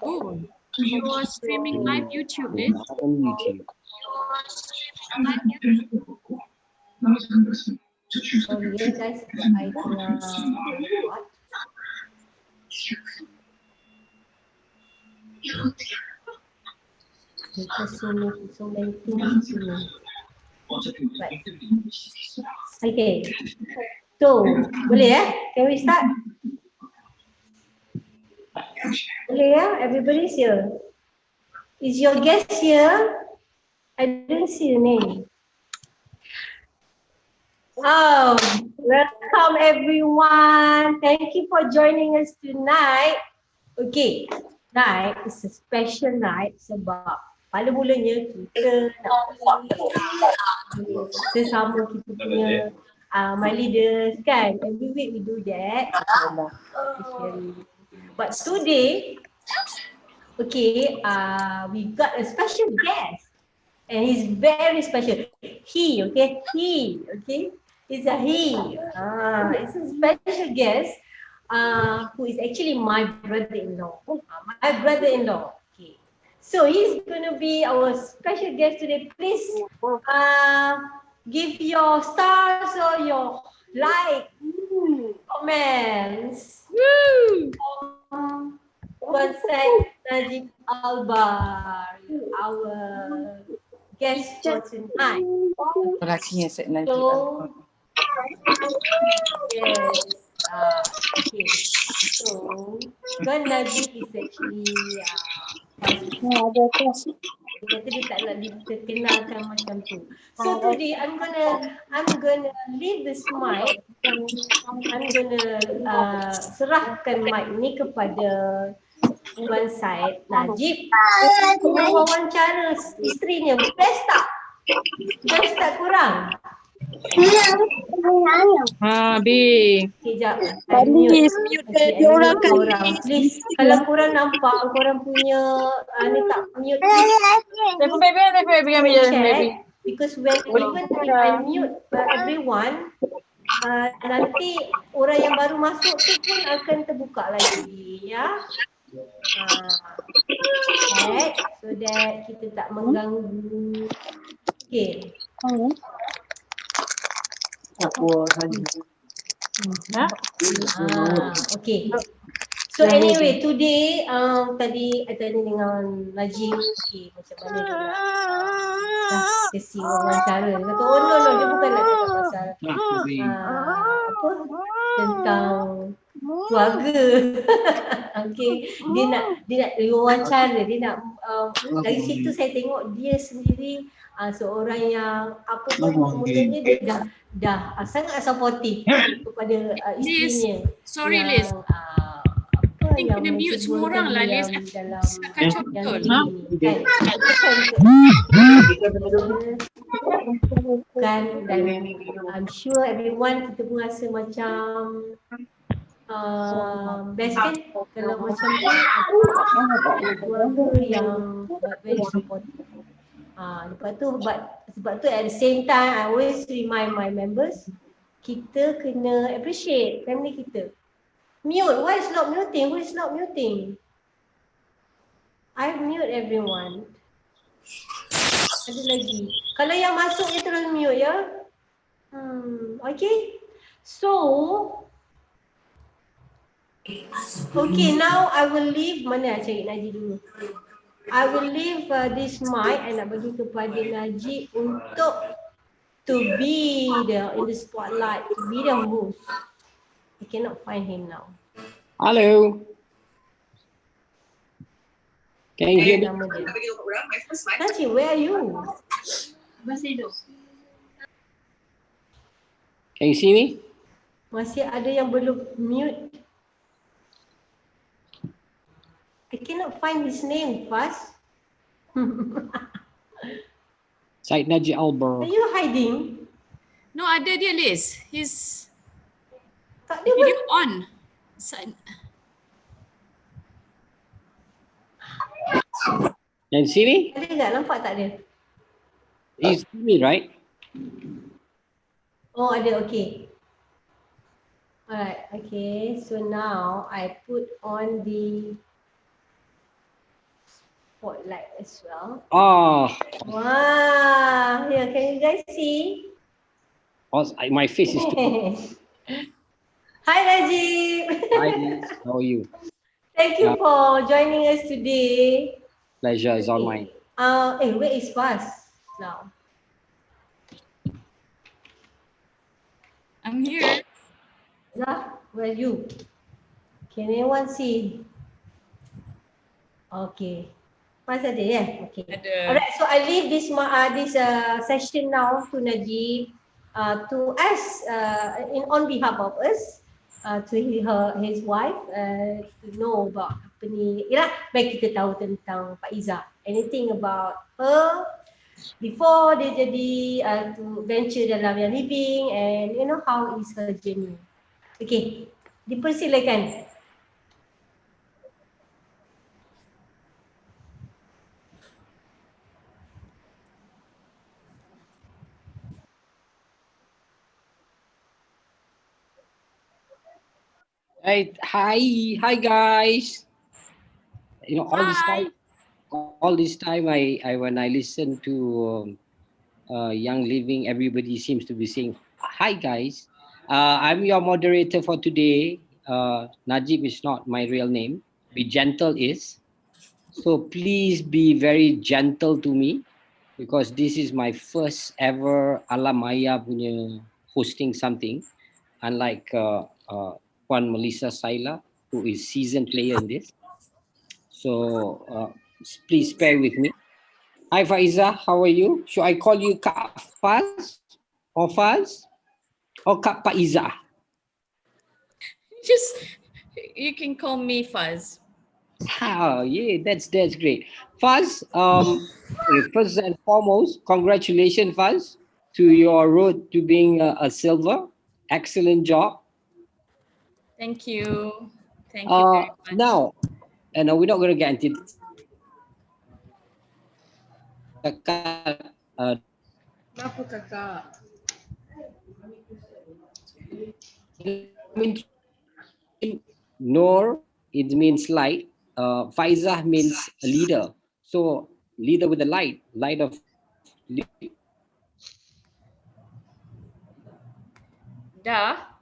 Oh, you're streaming live YouTube, Liz? On YouTube. Sorry ya guys, I tengah buat. Because so many things to me. Right. Okay. So, boleh ya? Can we start? Boleh ya? Everybody's here. Is your guest here? I don't see the name. Oh, welcome everyone. Thank you for joining us tonight. Okay, tonight is a special night sebab pada mulanya kita nak sesama kita punya my leaders kan. Every week we do that. But today, okay, we got a special guest. And he's very special. He, okay? It's a he. It's a special guest who is actually my brother-in-law. My brother-in-law. Okay. So he's going to be our special guest today. Please give your stars or your like, comments. One side, Najib Albar, our guest for tonight. Lakinya set nanti. So, yes. Okay. So, kan Najib is actually dia kata dia tak nak dikenalkan macam tu. So today I'm gonna leave this mic. I'm gonna serahkan mic ni kepada Tuan Syed Najib. Wawancara isterinya. Best tak? Best tak kurang? B. Sekejap. Please mute dia orang kan. Please, kalau korang nampak korang punya ni tak mute. Because even if I mute everyone, nanti orang yang baru masuk tu pun akan terbuka lagi, ya. So that kita tak mengganggu. Okay. Okay. So anyway, today tadi dengan Najib, okay, macam mana dia nak sesi wawancara. Dia kata, oh no, dia bukan nak cakap pasal apa tentang keluarga. Okay, dia nak wawancara, dia nak dari situ saya tengok dia sendiri seorang yang apa pun semuanya dia dah sangat supportive kepada isterinya. Sorry Liz. I think kena mute semua orang lah Liz. Kacau betul. Kan, dan I'm sure everyone kita pun rasa macam best kan kalau macam tu keluarga yang very supportive. Lepas tu sebab tu at the same time I always remind my members kita kena appreciate family kita. Mute, why is not muting? Who is not muting? I mute everyone. Ada lagi. Kalau yang masuk dia terus mute ya. Okay. So okay, now I will leave. Mana nak cari Najib dulu? I will leave this mic and nak bagi kepada Najib untuk to be in the spotlight, to be the host. I cannot find him now. Hello. Can you hear me? Najib, where are you? Can you see me? Masih ada yang belum mute. I cannot find his name fast. Syed Najib Albar. Are you hiding? No, ada dia Liz. His Tak ada video on. Can you see me? Ada tak? Nampak tak dia? You see me, right? Oh ada, okay. Alright, okay. So now I put on the spotlight as well. Oh, Wow, here, can you guys see? my face is too. Hi, Najib. Hi, Liz. How are you? Thank you for joining us today. Pleasure is all mine. Where is Faz now? I'm here. Zah, where are you? Can anyone see? Okay. Faz ada ya? Okay. Ada. Alright, so I leave this session now to Najib to ask on behalf of us to his wife to know about apa ni. Yalah, baik kita tahu tentang Pak Izzah. Anything about her before dia jadi to venture dalam yang living and you know how is her journey. Okay, dipersilakan. Hi, guys. You know, Hi. all this time, I when I listen to Young Living, everybody seems to be saying, "Hi, guys." I'm your moderator for today. Najib is not my real name. Be gentle is. So please be very gentle to me because this is my first ever Alamaya punya hosting something. Unlike Puan Melissa Saila, who is seasoned player in this. So please bear with me. Hi Faiza, how are you? Should I call you Kak Faz or Faz or Kak Faiza? Just, you can call me Fuzz. Oh, yeah, that's great. Faz, first and foremost, congratulations, Faz, to your road to being a silver. Excellent job. Thank you. Thank you very much. Now, and we're not going to get into Kenapa kakak? Noor, it means light. Faizah means a leader. So leader with the light of Dah.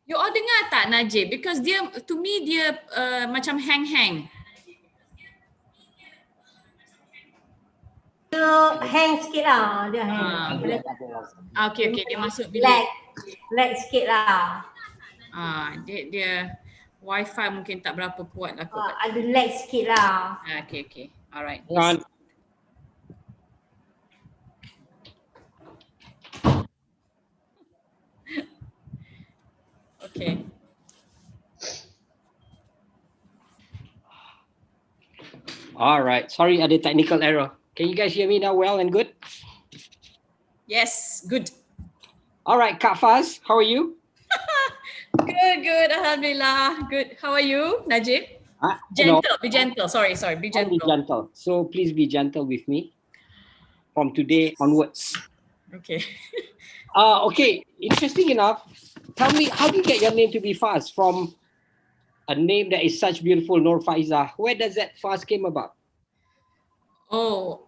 You all dengar tak Najib? Because dia, to me dia macam hang-hang. Dia hang sikit lah. Dia hang. Okay, dia masuk bilik. Lag sikit lah. Dia wifi mungkin tak berapa kuat lah kot. Ada lag sikit lah. Okay. Alright. Okay. All right. Sorry, ada technical error. Can you guys hear me now well and good? Yes, good. All right, Kak Faz, how are you? Good. Alhamdulillah. Good. How are you, Najib? Gentle. Be gentle. Sorry. Be gentle. Be gentle. So please be gentle with me from today onwards. Okay. Okay. Interesting enough. Tell me, how do you get your name to be Faz from a name that is such beautiful, Noor Faiza? Where does that Faz came about? Oh,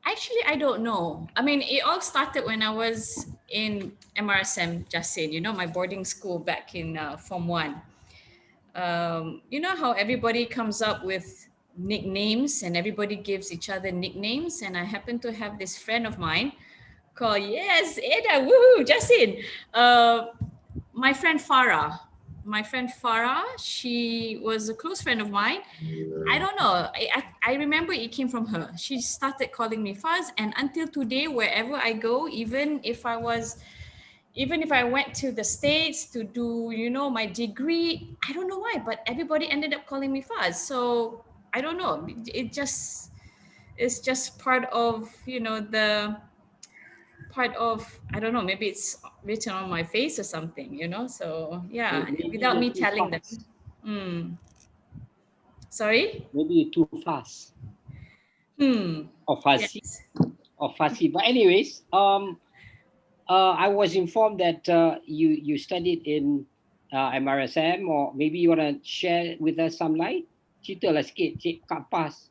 actually, I don't know. I mean, it all started when I was in MRSM Jasin, my boarding school back in Form 1. You know how everybody comes up with nicknames and everybody gives each other nicknames, and I happen to have this friend of mine called, yes, Ada, woohoo, Jasin. My friend Farah, she was a close friend of mine. I don't know. I remember it came from her. She started calling me Faz, and until today, wherever I go, even if I was even if I went to the States to do, my degree, I don't know why, but everybody ended up calling me Faz. So I don't know. It's just part of, the part of, I don't know, maybe it's written on my face or something, So yeah, Maybe without you're me too telling them. fast. Hmm. Sorry? Maybe you're too fast Hmm. or fussy Yes. or fussy. But anyways, I was informed that you studied in MRSM, or maybe you wanna share with us some light. Cerita lah sikit, Cik Kak Pas.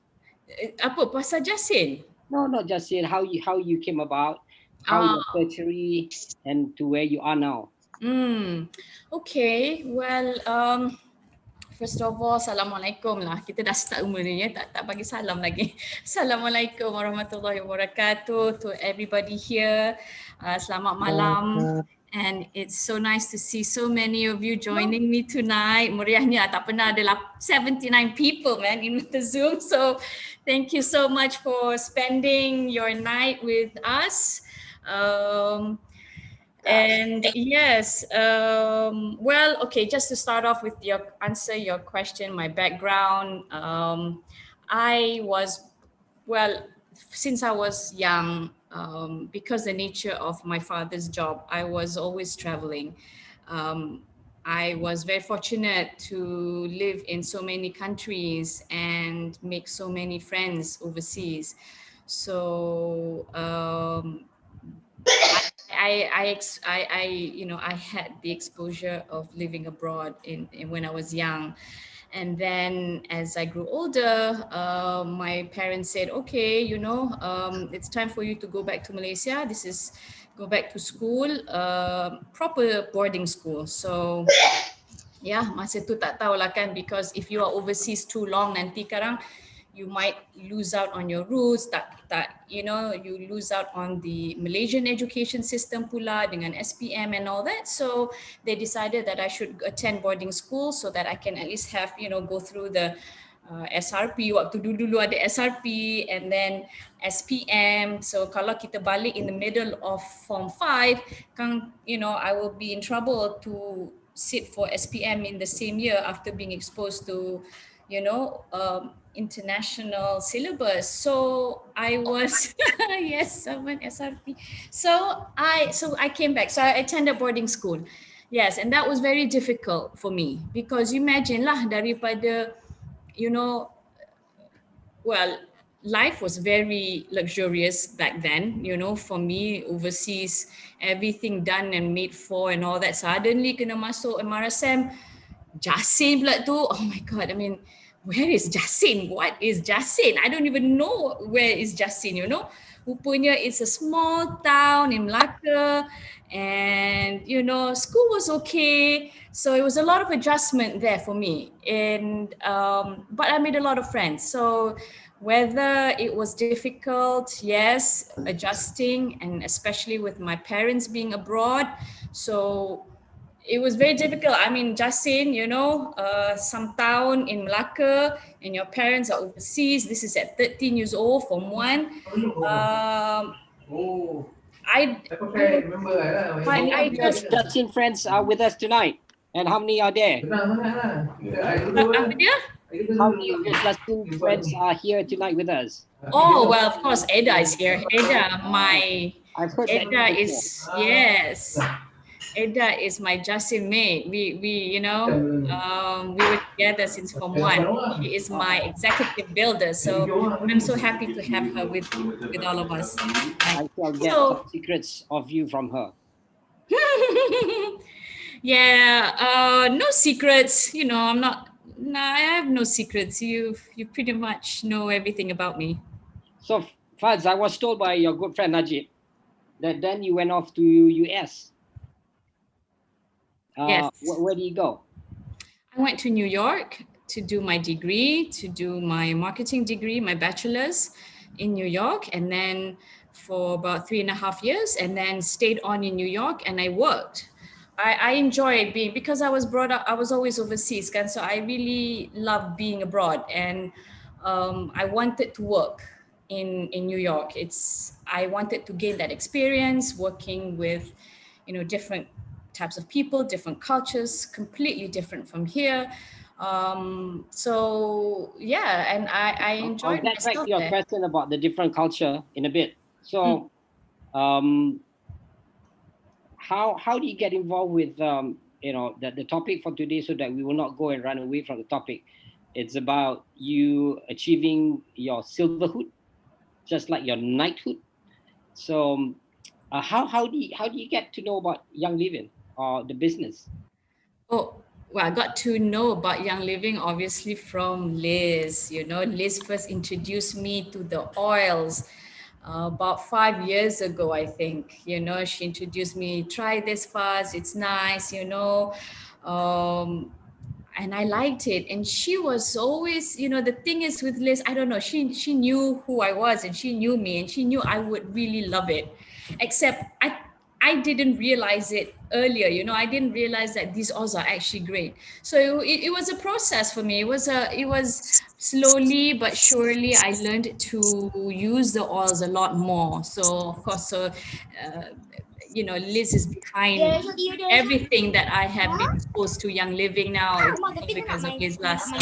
Apa pasal Jasin? No, not just saying how you came about, how Ah. your tertiary and to where you are now. Okay. Well, first of all, Assalamualaikum lah. Kita dah start umur ni ya, tak bagi salam lagi. Assalamualaikum warahmatullahi wabarakatuh to everybody here. Selamat malam. And it's so nice to see so many of you joining me tonight. Meriahnya tak pernah ada 79 people man in the Zoom. So thank you so much for spending your night with us. And yes, well, okay, just to start off with answer your question, my background, I was, well, since I was young, because the nature of my father's job, I was always traveling. I was very fortunate to live in so many countries and make so many friends overseas. So I had the exposure of living abroad in when I was young. And then as I grew older, my parents said, okay, it's time for you to go back to Malaysia. Go back to school, proper boarding school. So yeah, masa tu tak tahulah kan, because if you are overseas too long, nanti kadang you might lose out on your roots, you lose out on the Malaysian education system pula dengan SPM and all that. So they decided that I should attend boarding school so that I can at least have, go through the SRP, waktu dulu ada SRP, and then SPM. So kalau kita balik in the middle of Form 5, kan, I will be in trouble to sit for SPM in the same year after being exposed to, international syllabus. So I was, yes, I went SRP. So I came back. So I attended boarding school. Yes, and that was very difficult for me because you imagine lah daripada, well, life was very luxurious back then, for me overseas, everything done and made for and all that. Suddenly kena masuk MRSM, Jasin pula tu. Oh my God, I mean, where is Jasin? What is Jasin? I don't even know where is Jasin, Rupanya it's a small town in Melaka, and school was okay. So it was a lot of adjustment there for me. And but I made a lot of friends. So whether it was difficult, yes, adjusting, and especially with my parents being abroad. So it was very difficult. I mean, Jasin, some town in Melaka and your parents are overseas. This is at 13 years old, Form 1. I just... Justin friends are with us tonight. And how many are there? Apa dia? How many of your Justin friends are here tonight with us? Oh, well, of course, Eda is here. I've heard that Eda before. is, yes. Eda is my Jasin mate. We were together since Form 1. She is my executive builder. So I'm so happy to have her with all of us. I shall get some secrets of you from her. Yeah, no secrets. I'm not. No, I have no secrets. You pretty much know everything about me. So Faz, I was told by your good friend Najib that then you went off to US. Yes. Where did you go? I went to New York to do my degree, to do my marketing degree, my bachelor's in New York, and then for about 3.5 years, and then stayed on in New York, and I worked. I enjoyed being, because I was brought up, I was always overseas, and so I really loved being abroad, and I wanted to work in New York. I wanted to gain that experience working with, different types of people, different cultures, completely different from here. So yeah, and I I'll enjoyed get back to myself your there. question about the different culture in a bit. Mm. So, um, how do you get involved with the topic for today, so that we will not go and run away from the topic? It's about you achieving your silverhood, just like your knighthood. So, how do you get to know about Young Living or the business? Oh, well, I got to know about Young Living obviously from Liz. Liz first introduced me to the oils about 5 years ago, I think. She introduced me, try this fast, it's nice, and I liked it. And she was always, the thing is with Liz, I don't know, she knew who I was and she knew me and she knew I would really love it. Except I didn't realize it earlier. I didn't realize that these oils are actually great. So it was a process for me. It was slowly but surely I learned to use the oils a lot more. So of course, Liz is behind everything that I have been exposed to Young Living now. It's all because of Liz last.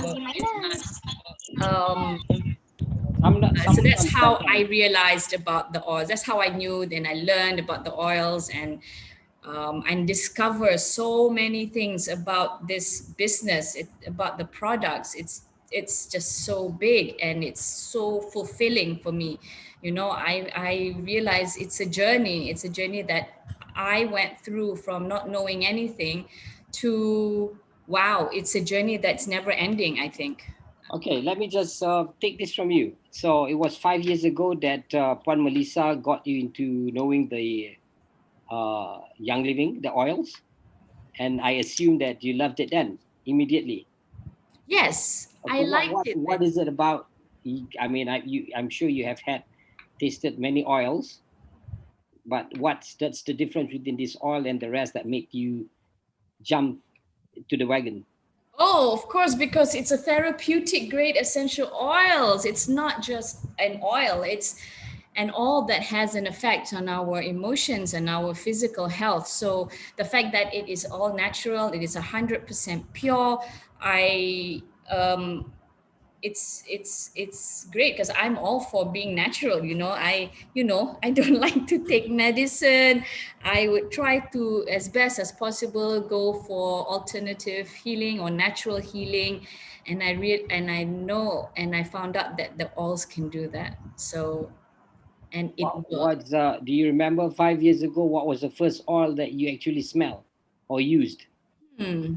Um, I'm not so someone that's I'm how I second. realized about the oils. That's how I knew. Then I learned about the oils and discover so many things about this business, about the products. It's just so big and it's so fulfilling for me. I realize it's a journey. It's a journey that I went through from not knowing anything to wow. It's a journey that's never ending, I think. Okay, let me just take this from you. So it was 5 years ago that Puan Melissa got you into knowing the Young Living, the oils, and I assume that you loved it then immediately. Yes, I Okay, what liked what it. what is it about? I mean, I'm sure you have had tasted many oils, but that's the difference between this oil and the rest that make you jump to the wagon? Oh, of course, because it's a therapeutic grade essential oils. It's not just an oil, it's an oil that has an effect on our emotions and our physical health. So the fact that it is all natural, it is 100% pure. I it's great because I'm all for being natural. I don't like to take medicine. I would try to, as best as possible, go for alternative healing or natural healing. And I know and I found out that the oils can do that. So and it works. Do you remember 5 years ago what was the first oil that you actually smelled or used? Hmm.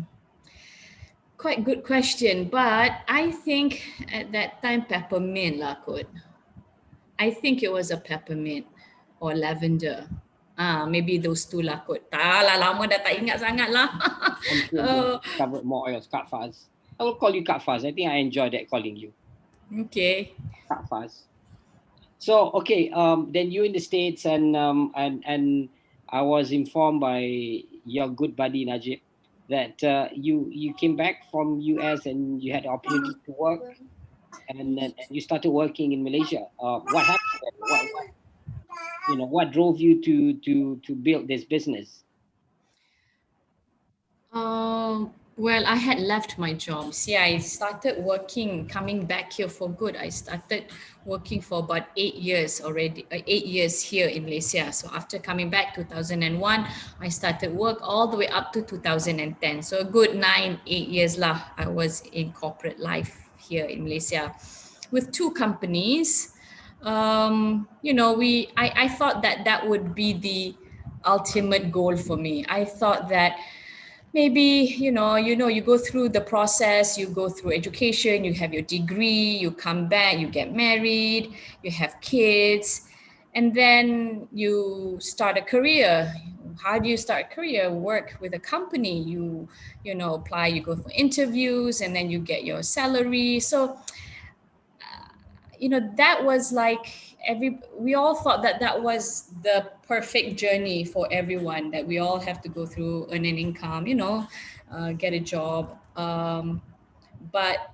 Quite good question, but I think at that time peppermint lah kot. I think it was a peppermint or lavender. Maybe those two lah kot. Tak lah, lama dah tak ingat sangat lah. I'm sure you have uh, discovered more oils. Cut fast. I will call you Cut fast. I think I enjoy that calling you okay. Cut fast. So okay, then you in the States, and I was informed by your good buddy Najib that you came back from US and you had the opportunity to work, and you started working in Malaysia. What happened there? What drove you to build this business? Well, I had left my job. See, I started working, coming back here for good. I started working for about 8 years already, 8 years here in Malaysia. So after coming back 2001, I started work all the way up to 2010. So a good 8 years lah. I was in corporate life here in Malaysia with two companies. I thought that that would be the ultimate goal for me. I thought that maybe you go through the process, you go through education, you have your degree, you come back, you get married, you have kids, and then you start a career. How do you start a career? Work with a company, apply, you go for interviews, and then you get your salary. So that was like we all thought that that was the perfect journey for everyone, that we all have to go through, earn an income, get a job. But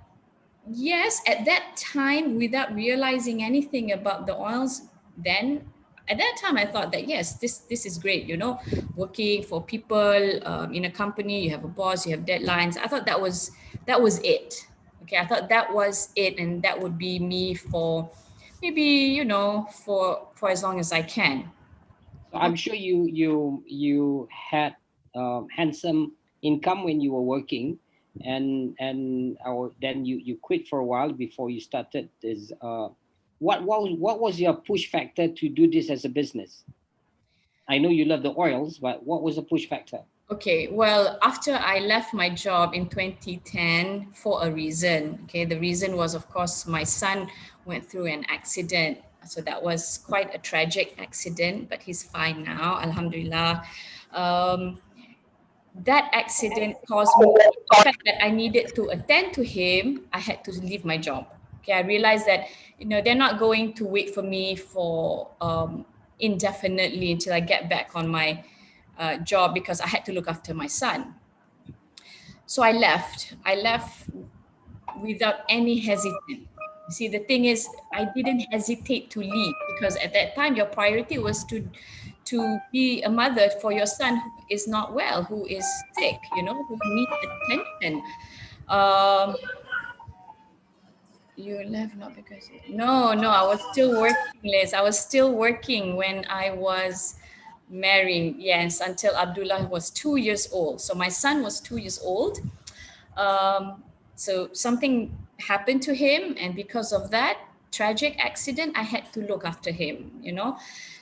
yes, at that time, without realizing anything about the oils, then at that time I thought that yes, this is great, you know, working for people in a company, you have a boss, you have deadlines. I thought that was it. Okay, I thought that was it, and that would be me for maybe, you know, for as long as I can. So I'm sure you had handsome income when you were working, and then you quit for a while before you started this. What was your push factor to do this as a business? I know you love the oils, but what was the push factor? Okay, well, after I left my job in 2010 for a reason, okay, the reason was, of course, my son went through an accident. So that was quite a tragic accident, but he's fine now, Alhamdulillah. Um, that accident caused me, the fact that I needed to attend to him, I had to leave my job. Okay, I realized that, you know, they're not going to wait for me for indefinitely until I get back on my job, because I had to look after my son. So I left. I left without any hesitation. You see, the thing is, I didn't hesitate to leave, because at that time your priority was to be a mother for your son who is not well, who is sick, you know, who needs attention. Um, you left not because no, I was still working, Liz. I was still working when I was married. Yes, until Abdullah was 2 years old. So my son was 2 years old. Um, so something happened to him, and because of that tragic accident, I had to look after him, you know.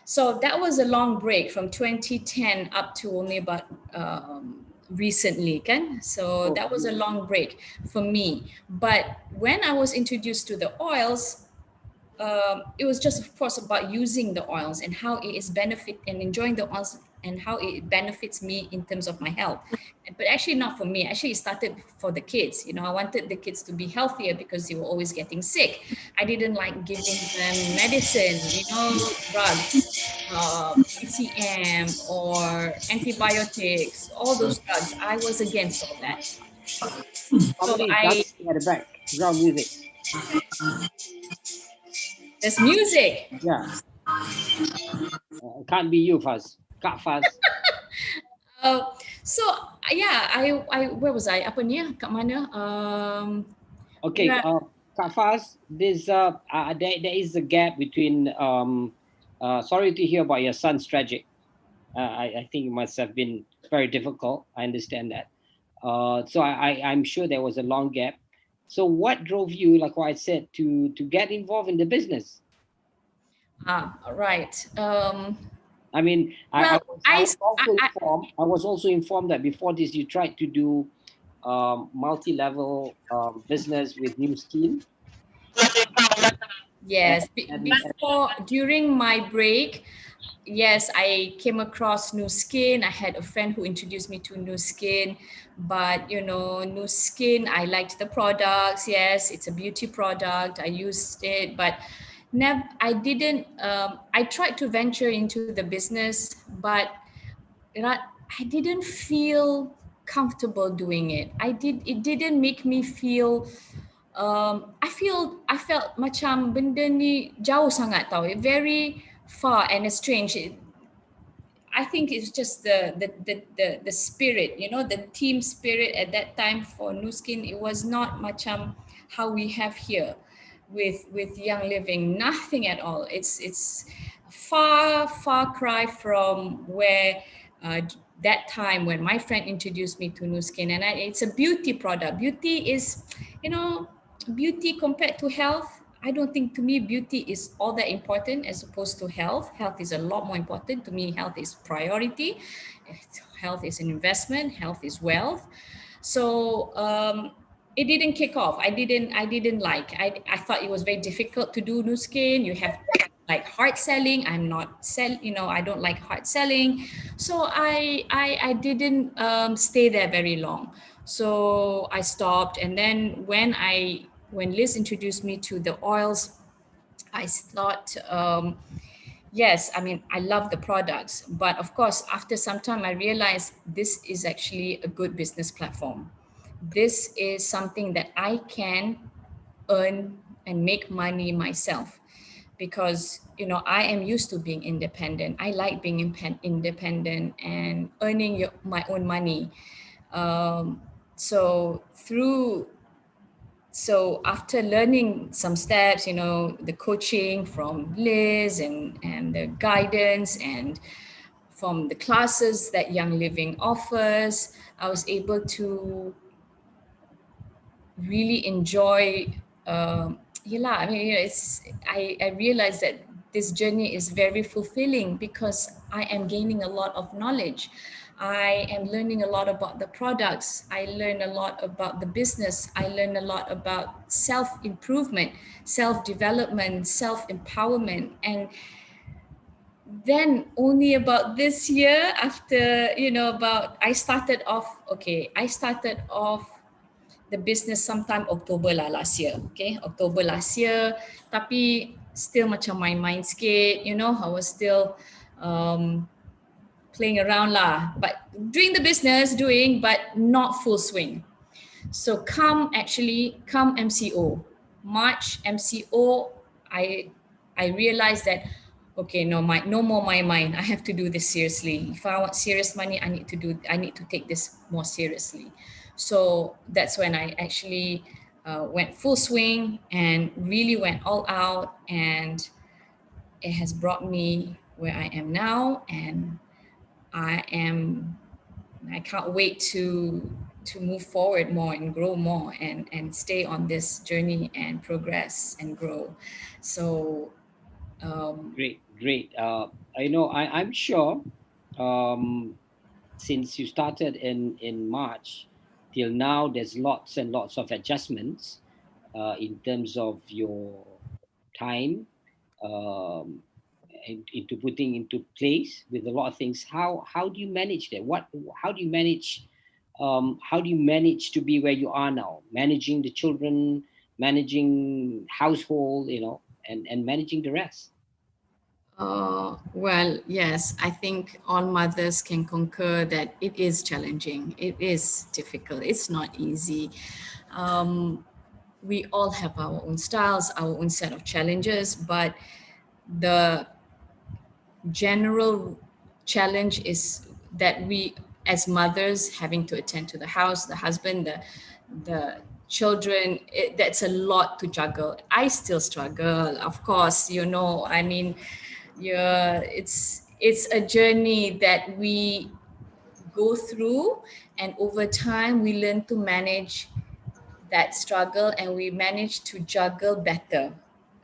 So that was a long break from 2010 up to only about recently, kan? So So that was a long break for me. But when I was introduced to the oils, it was just, of course, about using the oils and how it is benefit and enjoying the oils and how it benefits me in terms of my health. But actually not for me. Actually, it started for the kids. You know, I wanted the kids to be healthier because they were always getting sick. I didn't like giving them medicine, you know, drugs, PCM or antibiotics, all those drugs. I was against all that. So somebody is dancing at the background music. there's music. Yeah, can't be you, Faz. Kak Faz. Uh, so yeah, I where was I? Apa ni? Kat mana? Okay, Yeah. Kak Faz, there is a gap between. Sorry to hear about your son's tragic. I think it must have been very difficult. I understand that. I'm sure there was a long gap. So what drove you, like what I said, to get involved in the business? Right. I mean, Well, I was also informed that before this you tried to do multi-level business with New Skin. And, yes. and Before, during my break, yes, I came across New Skin. I had a friend who introduced me to New Skin, but you know, New Skin, I liked the products. Yes, it's a beauty product. I used it, but never. I didn't. I tried to venture into the business, but not, I didn't feel comfortable doing it. It didn't make me feel I felt macam benda ni jauh sangat tau. Very far and strange. I think it's just the spirit, you know, the team spirit at that time for Nu Skin. It was not macam how we have here with Young Living. Nothing at all. It's far cry from where that time when my friend introduced me to Nu Skin, and it's a beauty product. Beauty is, you know, beauty compared to health. I don't think, to me, beauty is all that important as opposed to health. Health is a lot more important. To me, health is priority. Health is an investment. Health is wealth. So it didn't kick off. I didn't like. I thought it was very difficult to do Nu Skin. You have like hard selling. I'm not sell. You know, I don't like hard selling. So I didn't stay there very long. So I stopped, and then when Liz introduced me to the oils, I thought, yes, I mean, I love the products. But of course, after some time, I realized this is actually a good business platform. This is something that I can earn and make money myself. because I am used to being independent. I like being independent and earning my own money. Um, so through so after learning some steps, the coaching from Liz and the guidance and from the classes that Young Living offers, I was able to really enjoy. Yeah, lah, I mean, I realized that this journey is very fulfilling because I am gaining a lot of knowledge. I am learning a lot about the products. I learn a lot about the business. I learn a lot about self improvement, self development, self empowerment. And then only about this year, after, I started off the business sometime October lah last year. Okay, October last year. Tapi still macam main-main sikit, I was still um, playing around lah. But but not full swing. So come MCO, March MCO, I I realized that okay, no more my mind. I have to do this seriously. If I want serious money, I need to take this more seriously. So that's when I actually went full swing and really went all out, and it has brought me where I am now, and I am I can't wait to move forward more and grow more and stay on this journey and progress and grow. So Great, great. I'm sure, um, since you started in March till now, there's lots and lots of adjustments in terms of your time, um, into putting into place with a lot of things. How do you manage that? How do you manage? How do you manage to be where you are now, managing the children, managing household, and managing the rest? well, yes, I think all mothers can concur that it is challenging. It is difficult. It's not easy. Um, we all have our own styles, our own set of challenges, but the general challenge is that we as mothers having to attend to the house, the husband, the children, that's a lot to juggle. I still struggle, of course. I mean, yeah, it's a journey that we go through, and over time we learn to manage that struggle and we manage to juggle better.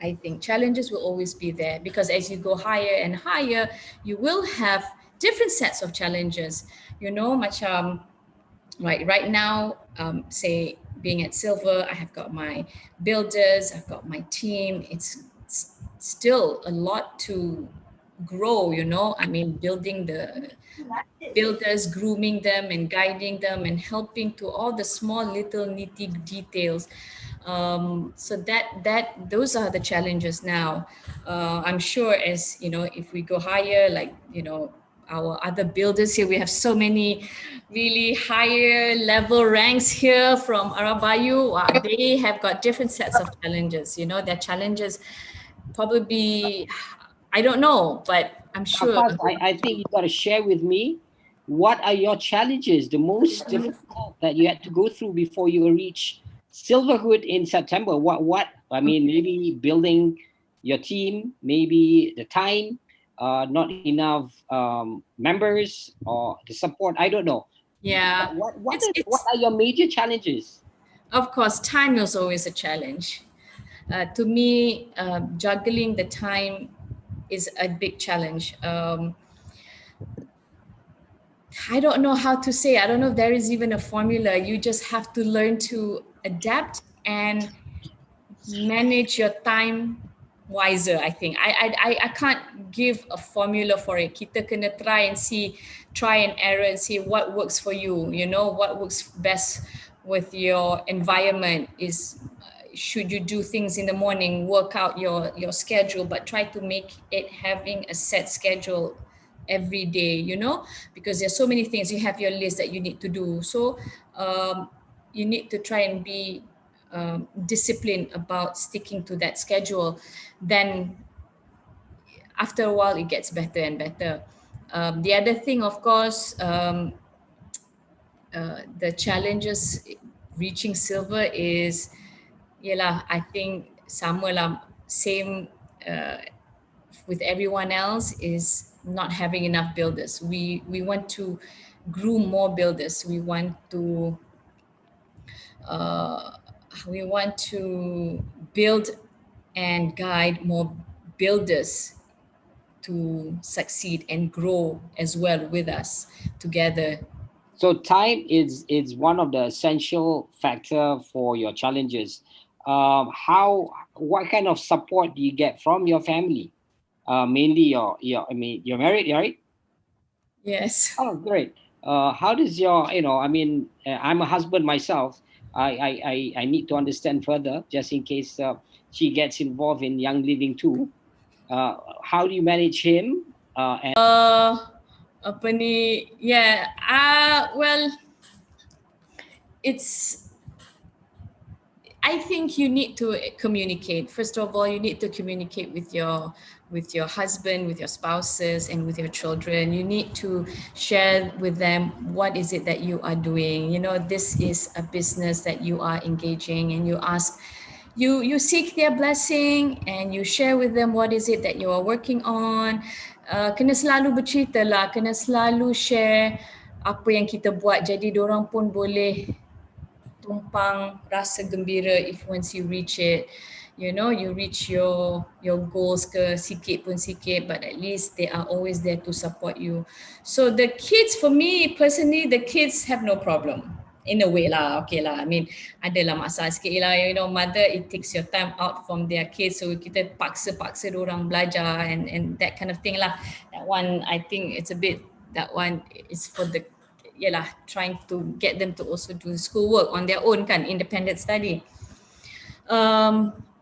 I think challenges will always be there because as you go higher and higher, you will have different sets of challenges. Macam right now, say being at Silver, I have got my builders, I've got my team. It's still a lot to grow. I mean, building the builders, grooming them and guiding them and helping to all the small little nitty details. So that those are the challenges now. I'm sure as if we go higher, like our other builders here, we have so many really higher level ranks here from Arabayu. Wow, they have got different sets of challenges. Their challenges probably, I don't know, but I'm sure. Faz, I think you got to share with me what are your challenges, the most difficult that you had to go through before you reach Silverhood in September. What I mean, maybe building your team, maybe the time, not enough members or the support. I don't know. Yeah, What are your major challenges? of course, time is always a challenge. To me, juggling the time is a big challenge. I don't know how to say. I don't know if there is even a formula. You just have to learn to adapt and manage your time wiser. I think I can't give a formula for it. Kita kena try and error and see what works for you. What works best with your environment is. Should you do things in the morning, work out your schedule, but try to make it having a set schedule every day, because there's so many things. You have your list that you need to do. So you need to try and be disciplined about sticking to that schedule. Then after a while, it gets better and better. The other thing, of course, the challenges reaching silver is, yelah, I think sama lah, same uh, with everyone else, is not having enough builders. We want to groom more builders. Uh, we want to build and guide more builders to succeed and grow as well with us together. So time is one of the essential factor for your challenges. What kind of support do you get from your family? Mainly your I mean you're married, right? Yes. Oh, great. How does your, I'm a husband myself. I need to understand further just in case she gets involved in Young Living too. How do you manage him? And Apa ni? Yeah. Well, it's I think you need to communicate. First of all, you need to communicate with your husband, with your spouses, and with your children. You need to share with them what is it that you are doing. You know, this is a business that you are engaging, and you seek their blessing, and you share with them what is it that you are working on. Kena selalu bercerita lah, kena selalu share apa yang kita buat, jadi dorang pun boleh tumpang rasa gembira if once you reach it. You know, you reach your goals ke sikit pun sikit, but at least they are always there to support you. So the kids, for me personally, the kids have no problem in a way lah. Okay lah, I mean adalah masalah sikit lah, you know, mother, it takes your time out from their kids, so kita paksa orang belajar and that kind of thing lah. That one, I think it's a bit, that one is for the, yalah, trying to get them to also do schoolwork on their own kan, independent study.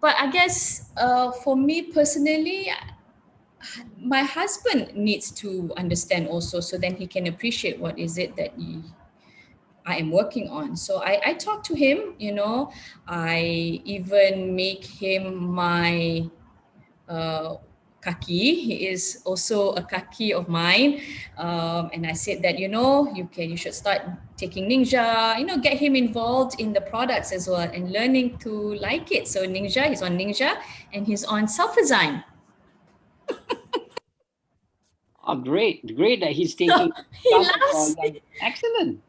But I guess for me personally, my husband needs to understand also, so then he can appreciate what is it that I am working on. So I talk to him, you know, I even make him my kaki. He is also a kaki of mine, and I said that, you know, you should start taking Ninja, you know, get him involved in the products as well and learning to like it. So Ninja, he's on Ninja and he's on self-design. oh, great that he's taking. He loves it. Excellent.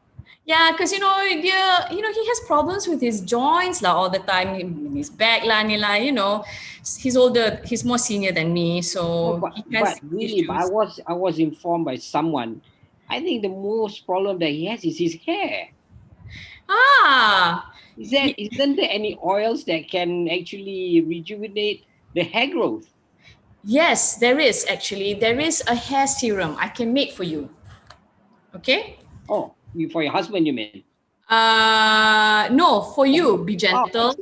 Yeah, because you know, he has problems with his joints lah all the time. His back lah, ni lah, you know. He's older, he's more senior than me, so he has issues. But I was informed by someone. I think the most problem that he has is his hair. Isn't there any oils that can actually rejuvenate the hair growth? Yes, there is actually. There is a hair serum I can make for you. Okay? Oh, for your husband, you mean? No, for you. Be gentle.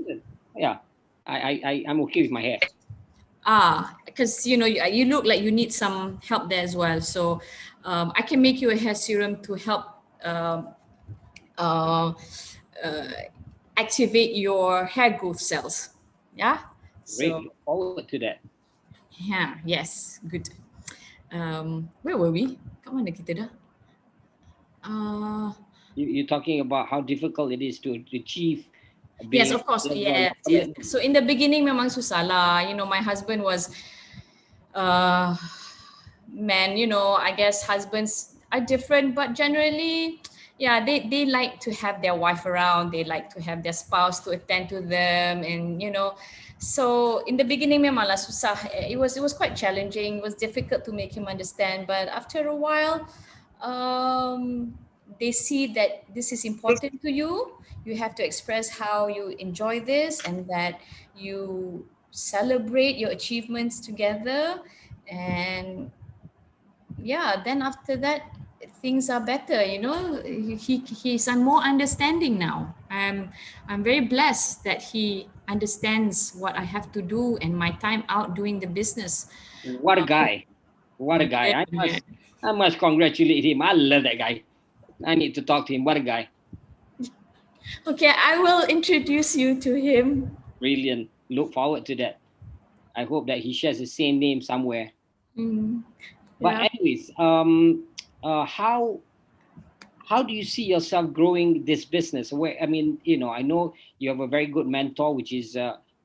Yeah, I'm okay with my hair. Because you know, you look like you need some help there as well. So I can make you a hair serum to help activate your hair growth cells. Yeah. Great. Look forward to that. Yeah. Yes. Good. Where were we? Kat mana kita dah? You're talking about how difficult it is to achieve. Yes, of course. Yes. So in the beginning memang susah lah. You know, my husband was, man, you know, I guess husbands are different, but generally, yeah, they like to have their wife around. They like to have their spouse to attend to them, and you know, so in the beginning memang lah susah. It was quite challenging. It was difficult to make him understand, but after a while, they see that this is important to you. You have to express how you enjoy this and that you celebrate your achievements together. And yeah, then after that, things are better, you know. He's more understanding now. I'm very blessed that he understands what I have to do and my time out doing the business. What a guy. What a guy. I must congratulate him. I love that guy. I need to talk to him. What a guy. Okay, I will introduce you to him. Brilliant. Look forward to that. I hope that he shares the same name somewhere. Mm, But yeah. anyways, how do you see yourself growing this business? Where, I mean, I know you have a very good mentor, which is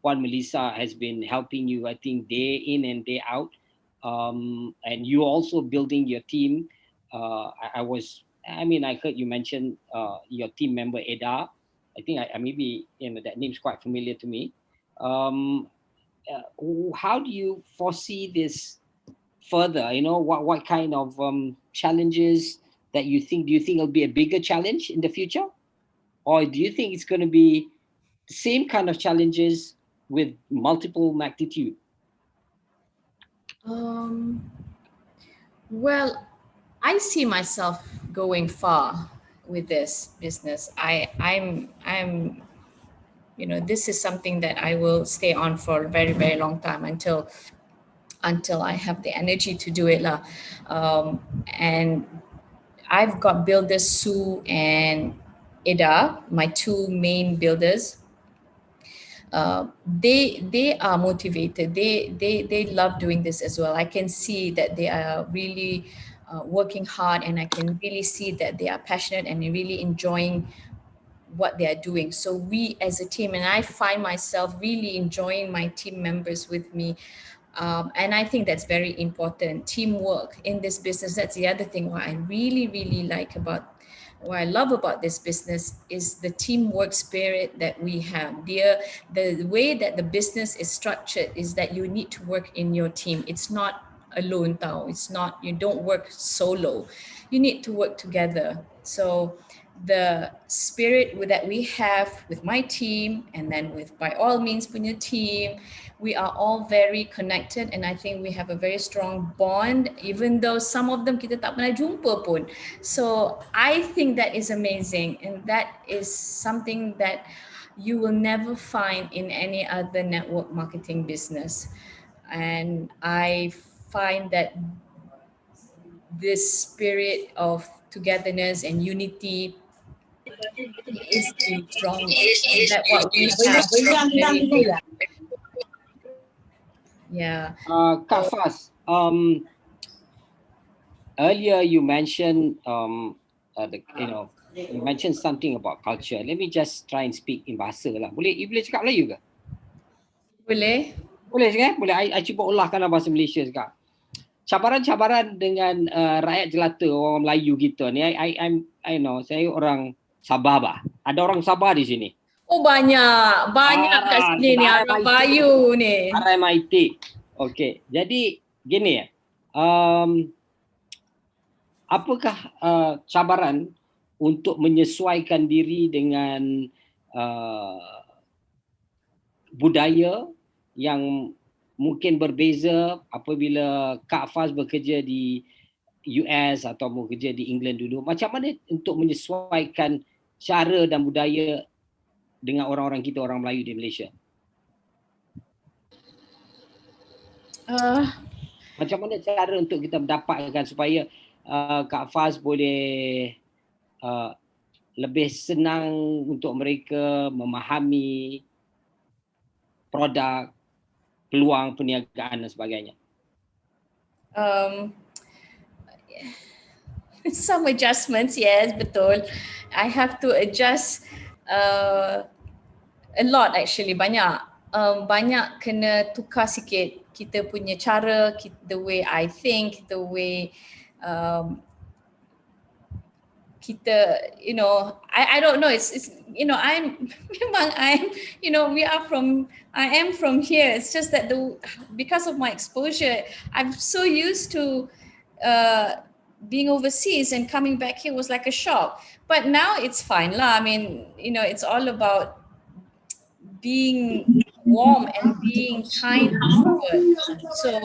Juan Melissa has been helping you, I think, day in and day out. And you also building your team. I heard you mention your team member Eda. I think I maybe that name's quite familiar to me. Um, how do you foresee this further? What kind of challenges that you think? Do you think it'll be a bigger challenge in the future, or do you think it's going to be the same kind of challenges with multiple magnitude? Um, well, I see myself going far with this business. I'm this is something that I will stay on for a very, very long time until I have the energy to do it lah. And I've got builders Sue and Ida, my two main builders. They are motivated. They love doing this as well. I can see that they are really working hard, and I can really see that they are passionate and really enjoying what they are doing. So we as a team, and I find myself really enjoying my team members with me. And I think that's very important. Teamwork in this business, that's the other thing what I really, really like about what I love about this business is the teamwork spirit that we have. The way that the business is structured is that you need to work in your team. It's not alone tau. It's not, you don't work solo. You need to work together. So the spirit that we have with my team, and then with by all means punya team, we are all very connected, and I think we have a very strong bond, even though some of them kita tak pernah jumpa pun. So I think that is amazing, and that is something that you will never find in any other network marketing business. And I find that this spirit of togetherness and unity is the strong, that what we have is very big. Yeah. Kak So Faz, earlier you mentioned you mentioned something about culture. Let me just try and speak in bahasa lah. Boleh cakap Melayu ke? boleh. Boleh kan? Boleh. I cuba ulahkan dalam bahasa Malaysia sekarang. Cabaran-cabaran dengan rakyat jelata orang Melayu kita ni, I know saya orang Sabah bah. Ada orang Sabah di sini. Oh, banyak kat sini ni Arab Bayu ni. RMIT. Okey. Jadi gini ya. Apakah cabaran untuk menyesuaikan diri dengan budaya yang mungkin berbeza apabila Kak Faz bekerja di US atau bekerja di England dulu? Macam mana untuk menyesuaikan cara dan budaya dengan orang-orang kita, orang Melayu di Malaysia? Macam mana cara untuk kita mendapatkan supaya Kak Faz boleh lebih senang untuk mereka memahami produk, peluang perniagaan dan sebagainya? Some adjustments, yes, betul. I have to adjust a lot actually, banyak. Banyak kena tukar sikit kita punya cara, the way I think, the way kita, I don't know, it's I'm memang I am from here. It's just that because of my exposure, I'm so used to being overseas, and coming back here was like a shock. But now it's fine lah. I mean, it's all about being warm and being kind to people. So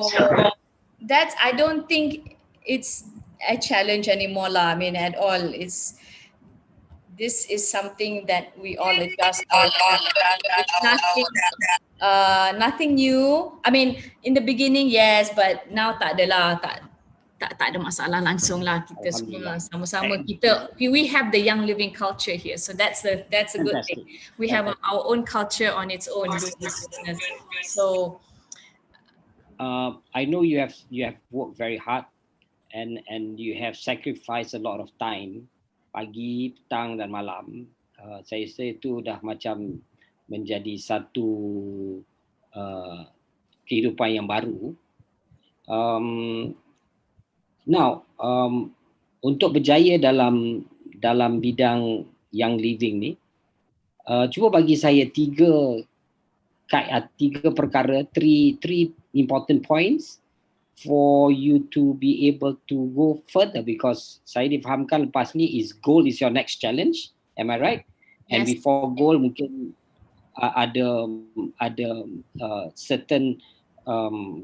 I don't think it's a challenge anymore lah. I mean, at all. This is something that we all adjust ourselves. It's nothing new. I mean, in the beginning, yes, but now tak ada lah. Tak ada masalah langsung lah. Kita semua sama-sama we have the young living culture here, so that's a good thing. We have our own culture on its own doing this business. So I know you have worked very hard and you have sacrificed a lot of time, pagi, petang dan malam. Saya rasa itu dah macam menjadi satu kehidupan yang baru. Now, untuk berjaya dalam bidang young living ni, cuba bagi saya tiga perkara, three important points for you to be able to go further, because saya difahamkan lepas ni goal is your next challenge, am I right? And Yes. before goal mungkin ada certain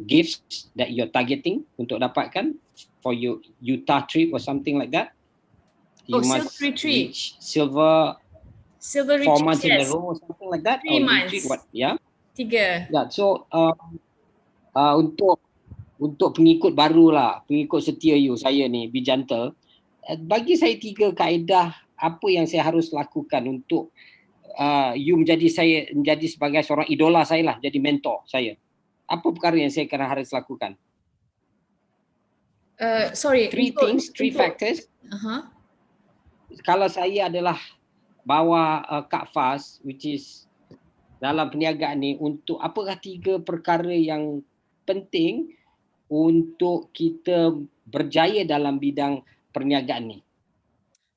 gifts that you're targeting untuk dapatkan for your Utah trip or something like that. You must silver retreat. reach silver 4 retreat, months in a yes. row or something like that. 3 months. Retreat, what? Yeah. 3. Yeah. So untuk pengikut baru lah, pengikut setia saya ni, be gentle. Bagi saya 3 kaedah apa yang saya harus lakukan untuk you menjadi sebagai seorang idola saya lah, jadi mentor saya. Apa perkara yang saya harus lakukan? Sorry. 3 things, 3 factors. Kalau saya adalah bawa Kak Faz, which is dalam perniagaan ni, untuk apakah 3 perkara yang penting untuk kita berjaya dalam bidang perniagaan ni?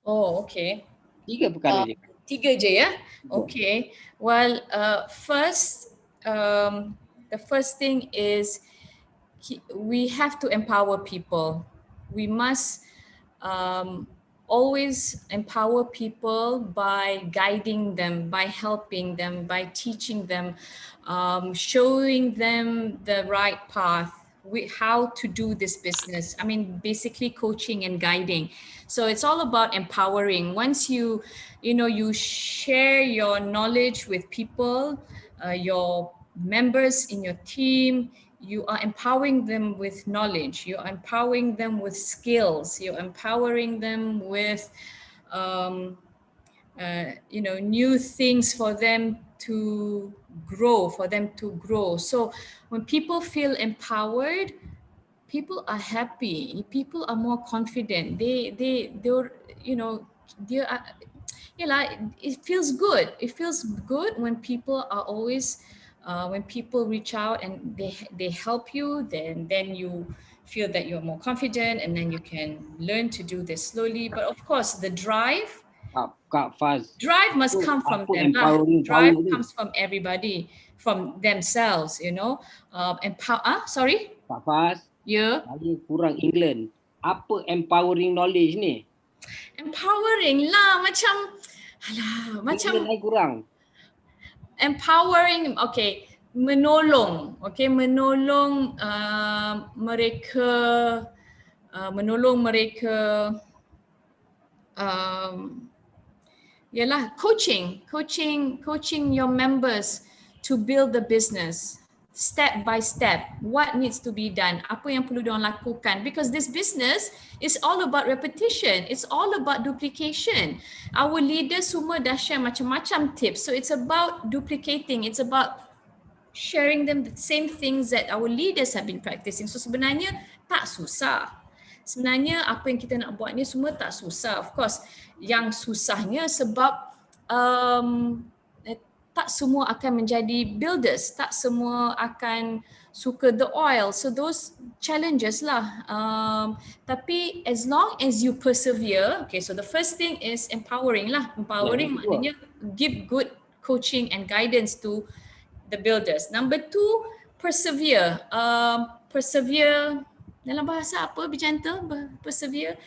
Oh, okay. 3 perkara je. 3 je ya? Okay. Well, first, the first thing is we have to empower people. We must always empower people by guiding them, by helping them, by teaching them, showing them the right path, how to do this business. I mean, basically coaching and guiding. So it's all about empowering. Once you share your knowledge with people, your members in your team, you are empowering them with knowledge, you're empowering them with skills, you're empowering them with new things for them to grow. So when people feel empowered, people are happy, people are more confident, they're it feels good. It feels good when people are always when people reach out and they help you, then you feel that you're more confident, and then you can learn to do this slowly. But of course, the drive must come from them. Drive comes from everybody, from themselves, sorry? Kak Faz, Ya. saya kurang England. Apa empowering knowledge ni? Empowering lah, macam England saya kurang. Empowering, okay, menolong mereka ialah coaching your members to build the business step by step. What needs to be done, apa yang perlu diorang lakukan, because this business is all about repetition, it's all about duplication. Our leaders semua dah share macam-macam tips, so it's about duplicating, it's about sharing them the same things that our leaders have been practicing. So sebenarnya tak susah. Sebenarnya apa yang kita nak buat ni semua tak susah. Of course, yang susahnya sebab tak semua akan menjadi builders, tak semua akan suka the oil. So those challenges lah. Tapi as long as you persevere, okay, so the first thing is empowering lah. Empowering maknanya give good coaching and guidance to the builders. Number 2, persevere. Persevere dalam bahasa apa, be gentle? Persevere.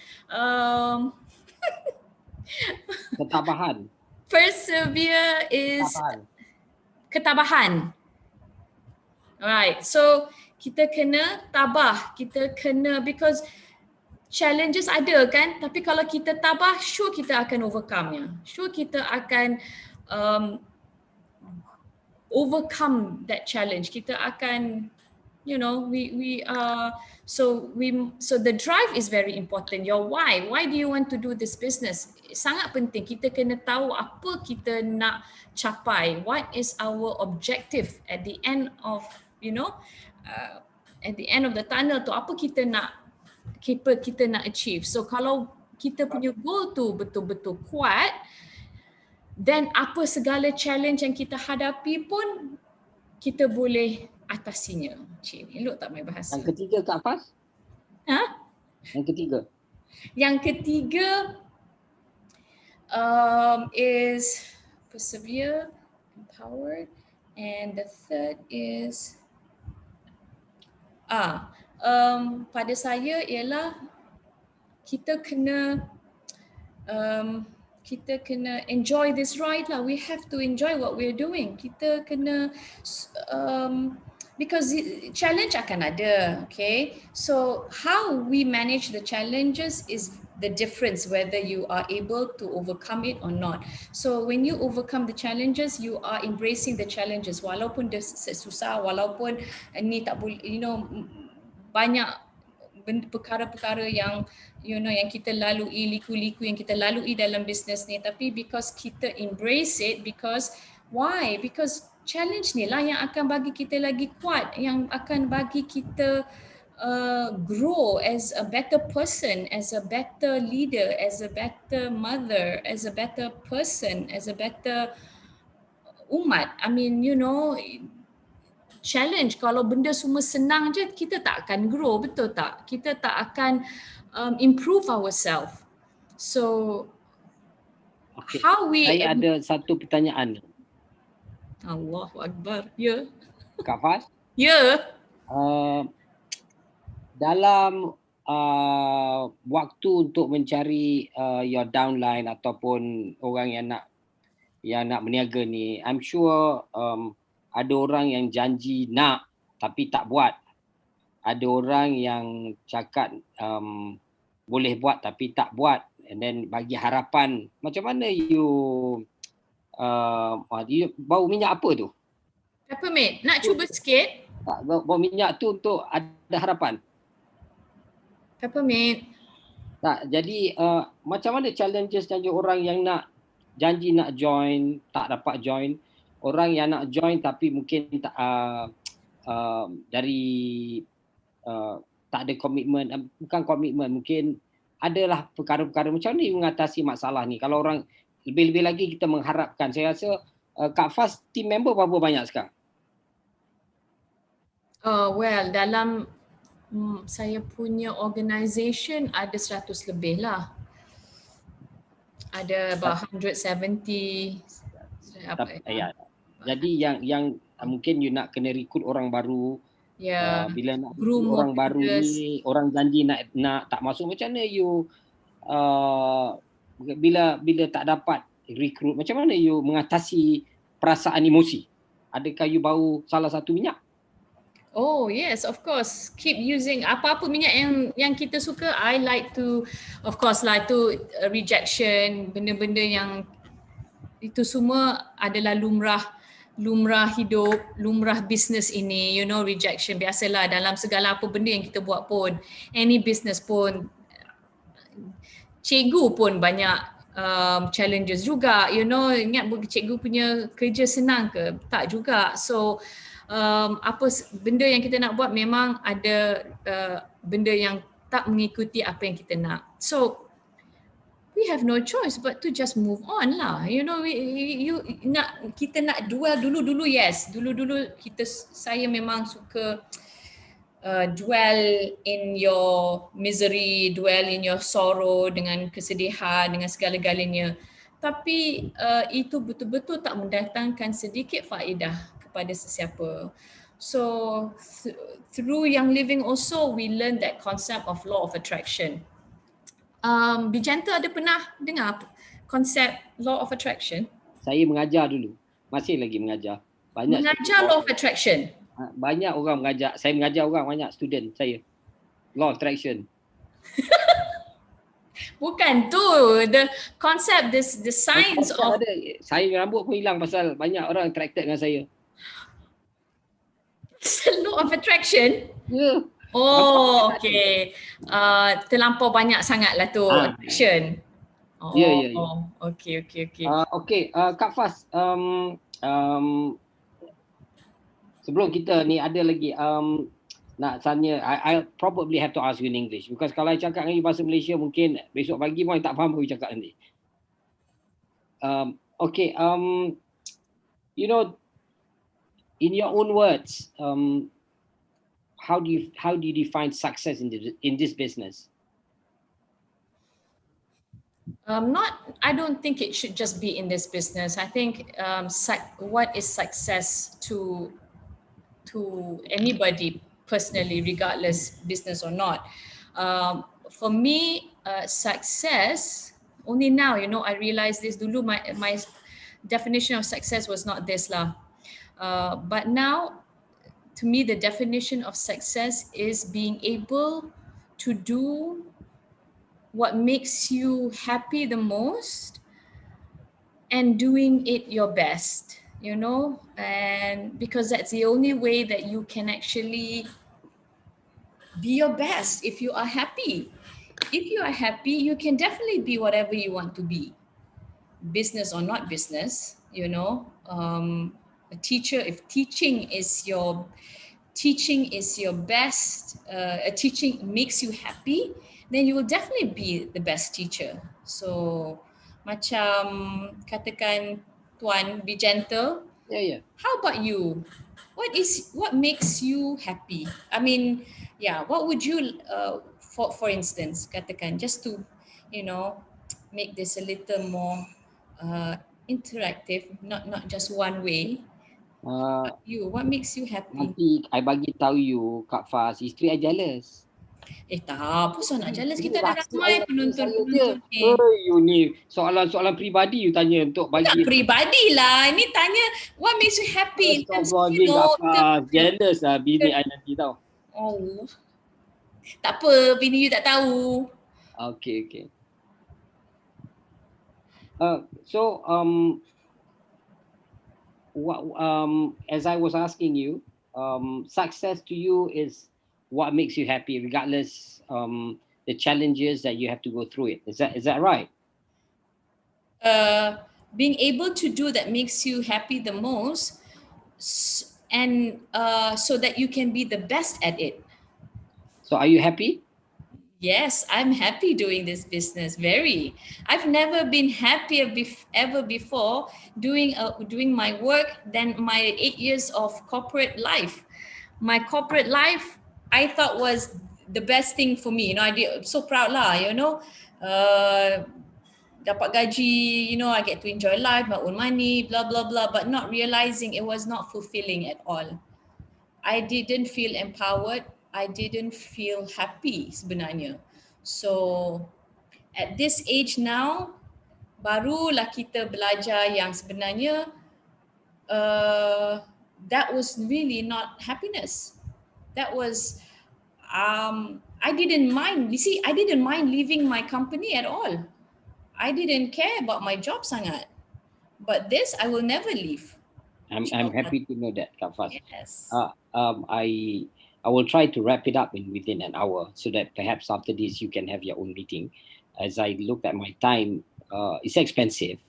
Ketabahan. Persevere is ketabahan. Alright, so kita kena tabah, because challenges ada kan, tapi kalau kita tabah, sure kita akan overcome-nya. Sure kita akan overcome that challenge. Kita akan, so the drive is very important. Your why do you want to do this business? Sangat penting. Kita kena tahu apa kita nak capai. What is our objective at the end of at the end of the tunnel tu apa kita nak achieve. So kalau kita punya goal tu betul-betul kuat, then apa segala challenge yang kita hadapi pun kita boleh atasinya. Cik, elok tak main bahasa? Yang ketiga Kak Faz? Ha? Yang ketiga? Yang ketiga is persevere, empowered, and the third is pada saya ialah kita kena enjoy this ride lah. We have to enjoy what we're doing. Kita kena because challenge akan ada, okay? So how we manage the challenges is the difference whether you are able to overcome it or not. So when you overcome the challenges, you are embracing the challenges walaupun dia susah, walaupun ni tak boleh, banyak perkara-perkara yang yang kita lalui, liku-liku yang kita lalui dalam bisnes ni, tapi because kita embrace it, because why? Because challenge ni lah yang akan bagi kita lagi kuat, yang akan bagi kita grow as a better person, as a better leader, as a better mother, as a better person, as a better umat. I mean, challenge, kalau benda semua senang je, kita tak akan grow, betul tak? Kita tak akan improve ourselves. So, how we... Saya ada satu pertanyaan. Allahu Akbar. Ya. Kak Faz? Ya. Dalam waktu untuk mencari your downline ataupun orang yang nak berniaga ni, I'm sure ada orang yang janji nak tapi tak buat. Ada orang yang cakap boleh buat tapi tak buat, and then bagi harapan. Macam mana you bau minyak apa tu? Peppermint. Nak cuba sikit? Bau minyak tu untuk ada harapan. Peppermint. Tak, jadi macam mana challenges orang yang janji nak join, tak dapat join. Orang yang nak join tapi mungkin tak tak ada komitmen, bukan komitmen, mungkin adalah perkara-perkara. Macam mana you mengatasi masalah ni? Kalau orang, lebih-lebih lagi kita mengharapkan, saya rasa Kak Faz team member berapa banyak sekarang? Well, dalam saya punya organisation ada 100 lebih lah. Ada about 170. Ya. Jadi yang mungkin you nak kena rekrut orang baru. Ya. Bila nak rekrut orang baru ni, orang janji nak tak masuk, macam mana you bila tak dapat rekrut, macam mana you mengatasi perasaan emosi? Adakah you bau salah satu minyak? Oh yes, of course. Keep using apa-apa minyak yang kita suka. I like to, of course lah, itu rejection, benda-benda yang itu semua adalah lumrah hidup, lumrah bisnes ini, rejection. Biasalah dalam segala apa benda yang kita buat pun, any business pun, cikgu pun banyak challenges juga, ingat cikgu punya kerja senang ke? Tak juga. So, apa benda yang kita nak buat memang ada benda yang tak mengikuti apa yang kita nak. So, we have no choice but to just move on lah. Kita nak dwell dulu yes. Dulu saya memang suka dwell in your misery, dwell in your sorrow, dengan kesedihan, dengan segala-galanya. Tapi itu betul-betul tak mendatangkan sedikit faedah kepada sesiapa. So through Young Living also we learn that concept of law of attraction. Bijanta ada pernah dengar konsep law of attraction? Saya mengajar dulu. Masih lagi mengajar. Mengajar law of attraction? Banyak orang mengajar. Saya mengajar orang, banyak student saya. Law of attraction. Bukan tu. The concept, the science of... Ada. Saya rambut pun hilang pasal banyak orang attracted dengan saya. Law of attraction? Ya. Yeah. Oh, okay. Terlampau banyak sangatlah tu attraction. Ya. Okay. Okay, Kak Faz, sebelum kita ni ada lagi, nak tanya, I probably have to ask you in English because kalau I cakap dengan you bahasa Malaysia mungkin besok pagi pun I tak faham apa you cakap nanti. Okay, you know, in your own words, how do you define success in this business? I don't think it should just be in this business. I think what is success to anybody personally, regardless business or not. For me, success, only now, I realize this. Dulu, my definition of success was not this lah. But now, to me, the definition of success is being able to do what makes you happy the most and doing it your best, and because that's the only way that you can actually be your best. If you are happy, you can definitely be whatever you want to be, business or not business. A teacher, if teaching is your best, teaching makes you happy, then you will definitely be the best teacher. So macam katakan Tuan, be gentle. Yeah. How about you? What makes you happy? I mean, yeah, what would you for instance, katakan, just to, make this a little more interactive, not just one way. What makes you happy? Nanti I bagi tahu you, Kak Faz, isteri I jealous. Tak apa, so nak jealous, kita ada Rahsia ramai I penonton je. ni. You ni soalan-soalan peribadi you tanya untuk bagi. Tak peribadi lah. Ini tanya what makes you happy. Jealous lah bini I nanti tau. Oh. Tak apa, bini you tak tahu. Okay. So as I was asking you, success to you is what makes you happy, regardless the challenges that you have to go through it. Is that right? Being able to do that makes you happy the most, and so that you can be the best at it. So are you happy? Yes, I'm happy doing this business. Very. I've never been happier ever before doing my work than my 8 years of corporate life. My corporate life, I thought, was the best thing for me. I'm so proud lah. Dapat gaji. I get to enjoy life, my own money, blah blah blah. But not realizing it was not fulfilling at all. I didn't feel empowered. I didn't feel happy sebenarnya. So at this age now, barulah kita belajar yang sebenarnya that was really not happiness. That was I didn't mind. You see, I didn't mind leaving my company at all. I didn't care about my job sangat. But this I will never leave. I'm happy to know that, Kak Faz. Yes. I will try to wrap it up within an hour so that perhaps after this you can have your own meeting. As I looked at my time, it's expensive.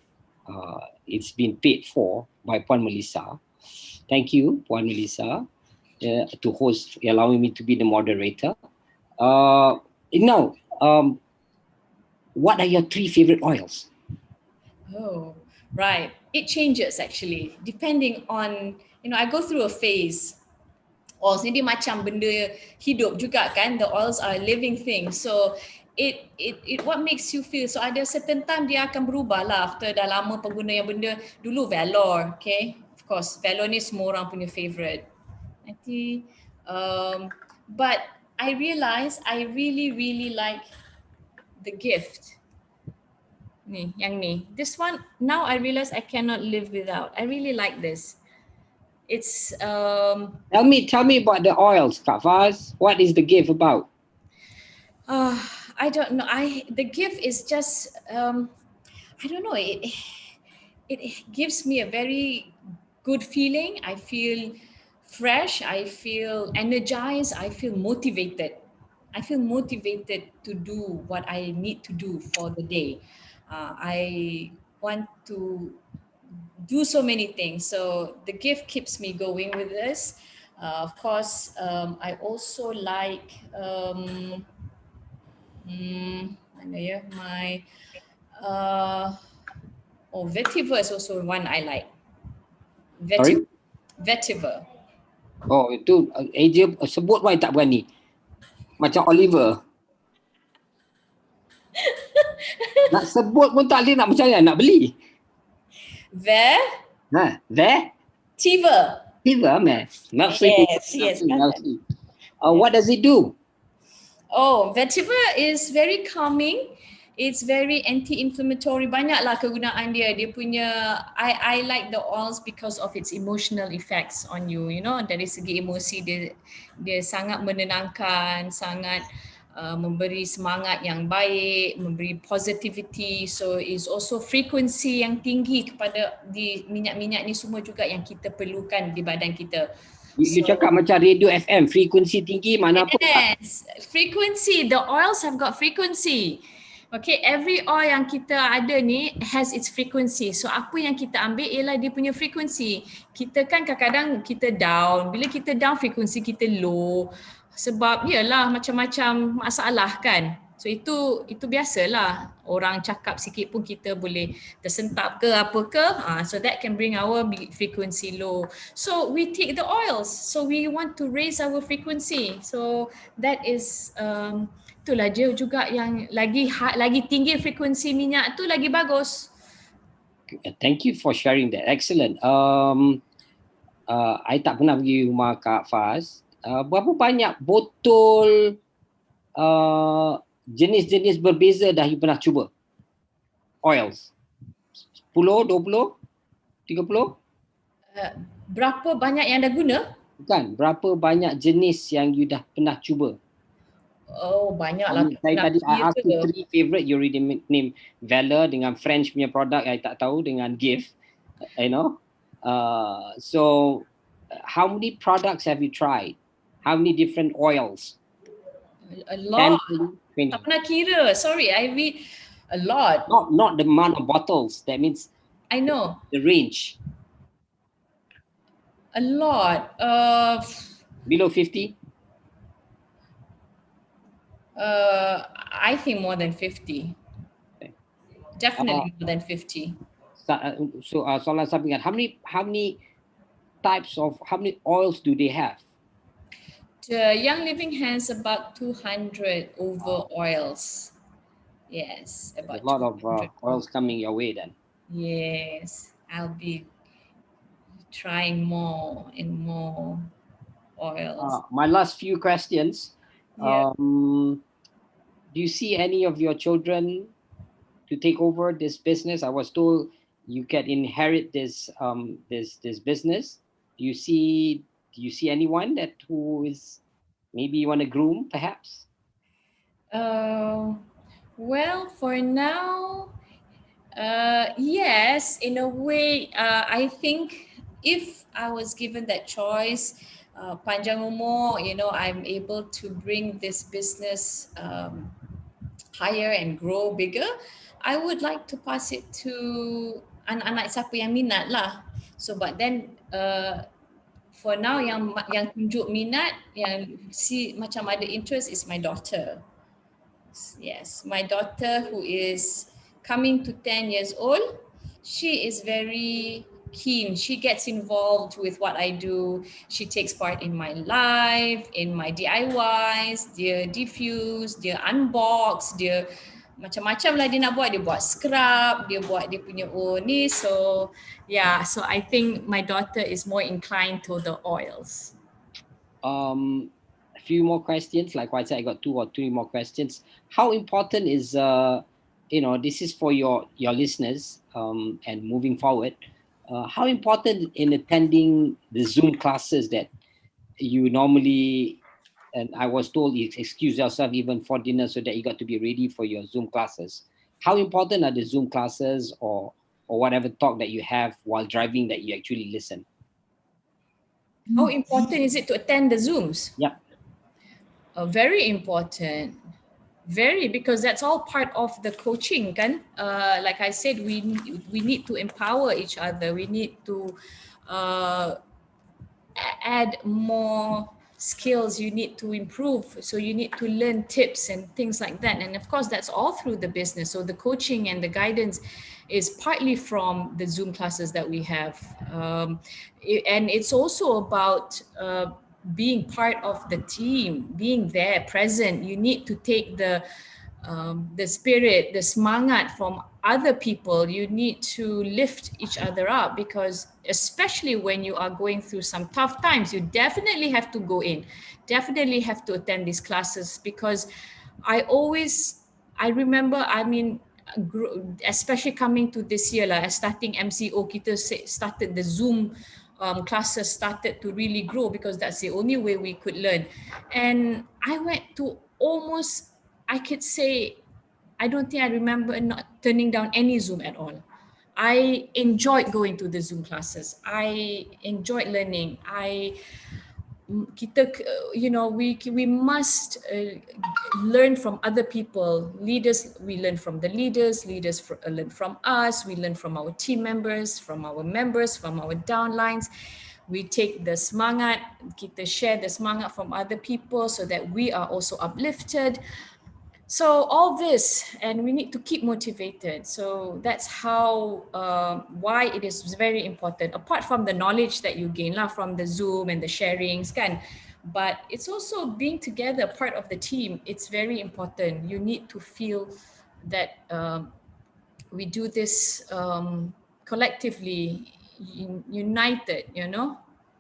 It's been paid for by Puan Melissa. Thank you, Puan Melissa, to host, allowing me to be the moderator. Now, what are your 3 favorite oils? Oh, right. It changes actually, depending on, I go through a phase. Oils ni dia macam benda hidup juga kan. The oils are living things. So it what makes you feel. So ada certain time dia akan berubah lah after dah lama pengguna yang benda. Dulu Valor, okay. Of course, Valor ni semua orang punya favourite. Nanti, but I realised I really, really like the gift. Yang ni. This one, now I realize I cannot live without. I really like this. It's Tell me about the oils, Kak Faz. What is the gift about? I don't know. The gift is just I don't know. It gives me a very good feeling. I feel fresh. I feel energized. I feel motivated. I feel motivated to do what I need to do for the day. I want to do so many things. So the gift keeps me going with this. Of course, I also like mana ya my uh, vetiver is also one I like. Sorry? Vetiver. Oh, itu Asia sebut pun I tak berani. Macam Oliver. Nak sebut pun tak boleh, nak macam mana nak beli. There? Vetiver. Fever, man. Merci. Yes. Merci. What does it do? Oh, vetiver is very calming. It's very anti-inflammatory. Banyaklah kegunaan dia. Dia punya, I like the oils because of its emotional effects on you. You know, dari segi emosi dia sangat menenangkan, sangat memberi semangat yang baik, memberi positivity. So it's also frequency yang tinggi kepada di minyak-minyak ni semua juga yang kita perlukan di badan kita. You cakap macam radio FM, frekuensi tinggi mana apa? Yes, frequency. The oils have got frequency. Okay, every oil yang kita ada ni has its frequency. So apa yang kita ambil ialah dia punya frequency. Kita kan kadang-kadang kita down. Bila kita down, frequency kita low. Sebab ialah macam-macam masalah kan. So itu biasalah. Orang cakap sikit pun kita boleh tersentap ke apa ke. So that can bring our frequency low. So we take the oils. So we want to raise our frequency. So that is itulah dia juga yang lagi tinggi frekuensi minyak tu lagi bagus. Thank you for sharing that. Excellent. I tak pernah pergi rumah Kak Faz. Berapa banyak botol jenis-jenis berbeza dah you pernah cuba? Oils. 10, 20, 30? Berapa banyak yang dah guna? Bukan, berapa banyak jenis yang you dah pernah cuba? Oh, banyaklah. Saya tadi ask you 3 favorite, you already name Valor dengan French punya product I tak tahu dengan Gift, you know. So how many products have you tried? How many different oils? A lot. 10, 20. Tak pernah kira. Sorry, I read a lot. Not the amount of bottles. That means I know. the range. A lot. Below 50? I think more than 50. Okay. Definitely more than 50. So soalan sampingan, how many oils do they have? The Young Living has about 200 over oils. Yes, about a lot of 200. oils coming your way then. Yes, I'll be trying more and more oils. My last few questions. Yeah. Do you see any of your children to take over this business? I was told you can inherit this this business. Do you see anyone who is maybe you want to groom perhaps? Well, for now, yes, in a way, I think if I was given that choice, panjang umur, you know, I'm able to bring this business higher and grow bigger, I would like to pass it to anak-anak siapa yang minat lah. So but then for now yang tunjuk minat, yang macam ada interest is my daughter. Yes, my daughter who is coming to 10 years old, she is very keen. She gets involved with what I do. She takes part in my life, in my DIYs, dia diffuse, dia unbox, dia macam-macam lah dia nak buat. Dia buat scrub, dia buat dia punya own ni. So yeah, so I think my daughter is more inclined to the oils. A few more questions. Like I said, I got 2 or 3 more questions. How important is this is for your listeners and moving forward. How important in attending the Zoom classes that you normally, and I was told you excuse yourself even for dinner so that you got to be ready for your Zoom classes. How important are the Zoom classes or whatever talk that you have while driving that you actually listen? How important is it to attend the Zooms? Yeah. Very important. Very, because that's all part of the coaching kan. Like I said, we need to empower each other. We need to add more skills, you need to improve, so you need to learn tips and things like that. And of course that's all through the business, so the coaching and the guidance is partly from the Zoom classes that we have. And it's also about being part of the team, being there, present. You need to take the spirit, the semangat from other people. You need to lift each other up, because especially when you are going through some tough times, you definitely have to go in, definitely have to attend these classes. Because I remember, I mean, especially coming to this year lah, starting MCO, kita started the Zoom classes started to really grow, because that's the only way we could learn. And I went to almost, I could say, I don't think I remember not turning down any Zoom at all. I enjoyed going to the Zoom classes. I enjoyed learning. We must learn from other people. Leaders, we learn from the leaders. Learn from us. We learn from our team members, from our members, from our downlines. We take the semangat, kita share the semangat from other people, so that we are also uplifted. So all this, and we need to keep motivated. So that's how, why it is very important, apart from the knowledge that you gain lah from the Zoom and the sharings kan, but it's also being together, part of the team. It's very important. You need to feel that we do this collectively, united,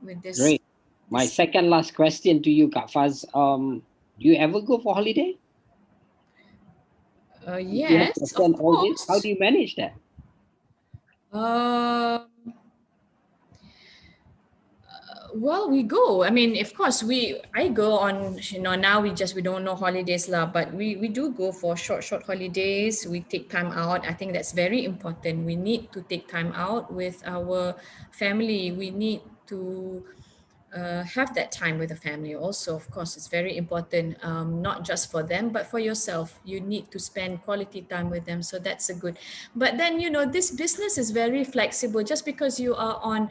with this. Great. My second last question to you, Kak Faz. Do you ever go for holiday? Yes, of course. How do you manage that? Well, we go. I mean, of course, I go on. Now we don't know holidays lah, but we do go for short holidays. We take time out. I think that's very important. We need to take time out with our family. We need to have that time with the family also. Of course, it's very important, not just for them, but for yourself. You need to spend quality time with them. So that's a good. But then, this business is very flexible. Just because you are on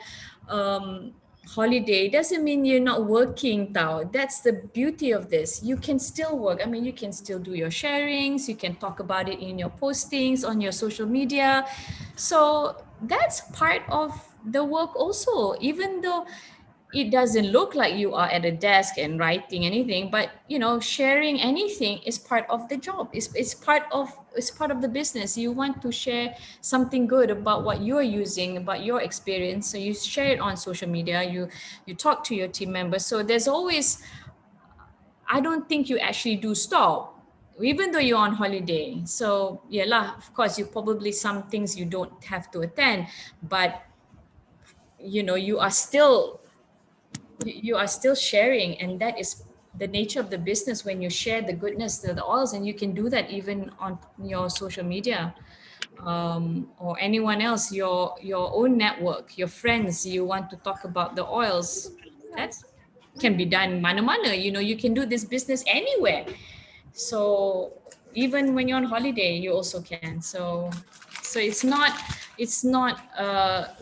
holiday doesn't mean you're not working, Tao. That's the beauty of this. You can still work. I mean, you can still do your sharings. You can talk about it in your postings on your social media. So that's part of the work also, even though it doesn't look like you are at a desk and writing anything, but sharing anything is part of the job. It's part of the business. You want to share something good about what you're using, about your experience, so you share it on social media. You talk to your team members. So there's always, I don't think you actually do stop, even though you're on holiday. So yeah lah, of course, you probably, some things you don't have to attend, but you are still sharing, and that is the nature of the business. When you share the goodness, the oils, and you can do that even on your social media, or anyone else, your own network, your friends. You want to talk about the oils, that can be done mana-mana. You can do this business anywhere. So even when you're on holiday, you also can. So it's not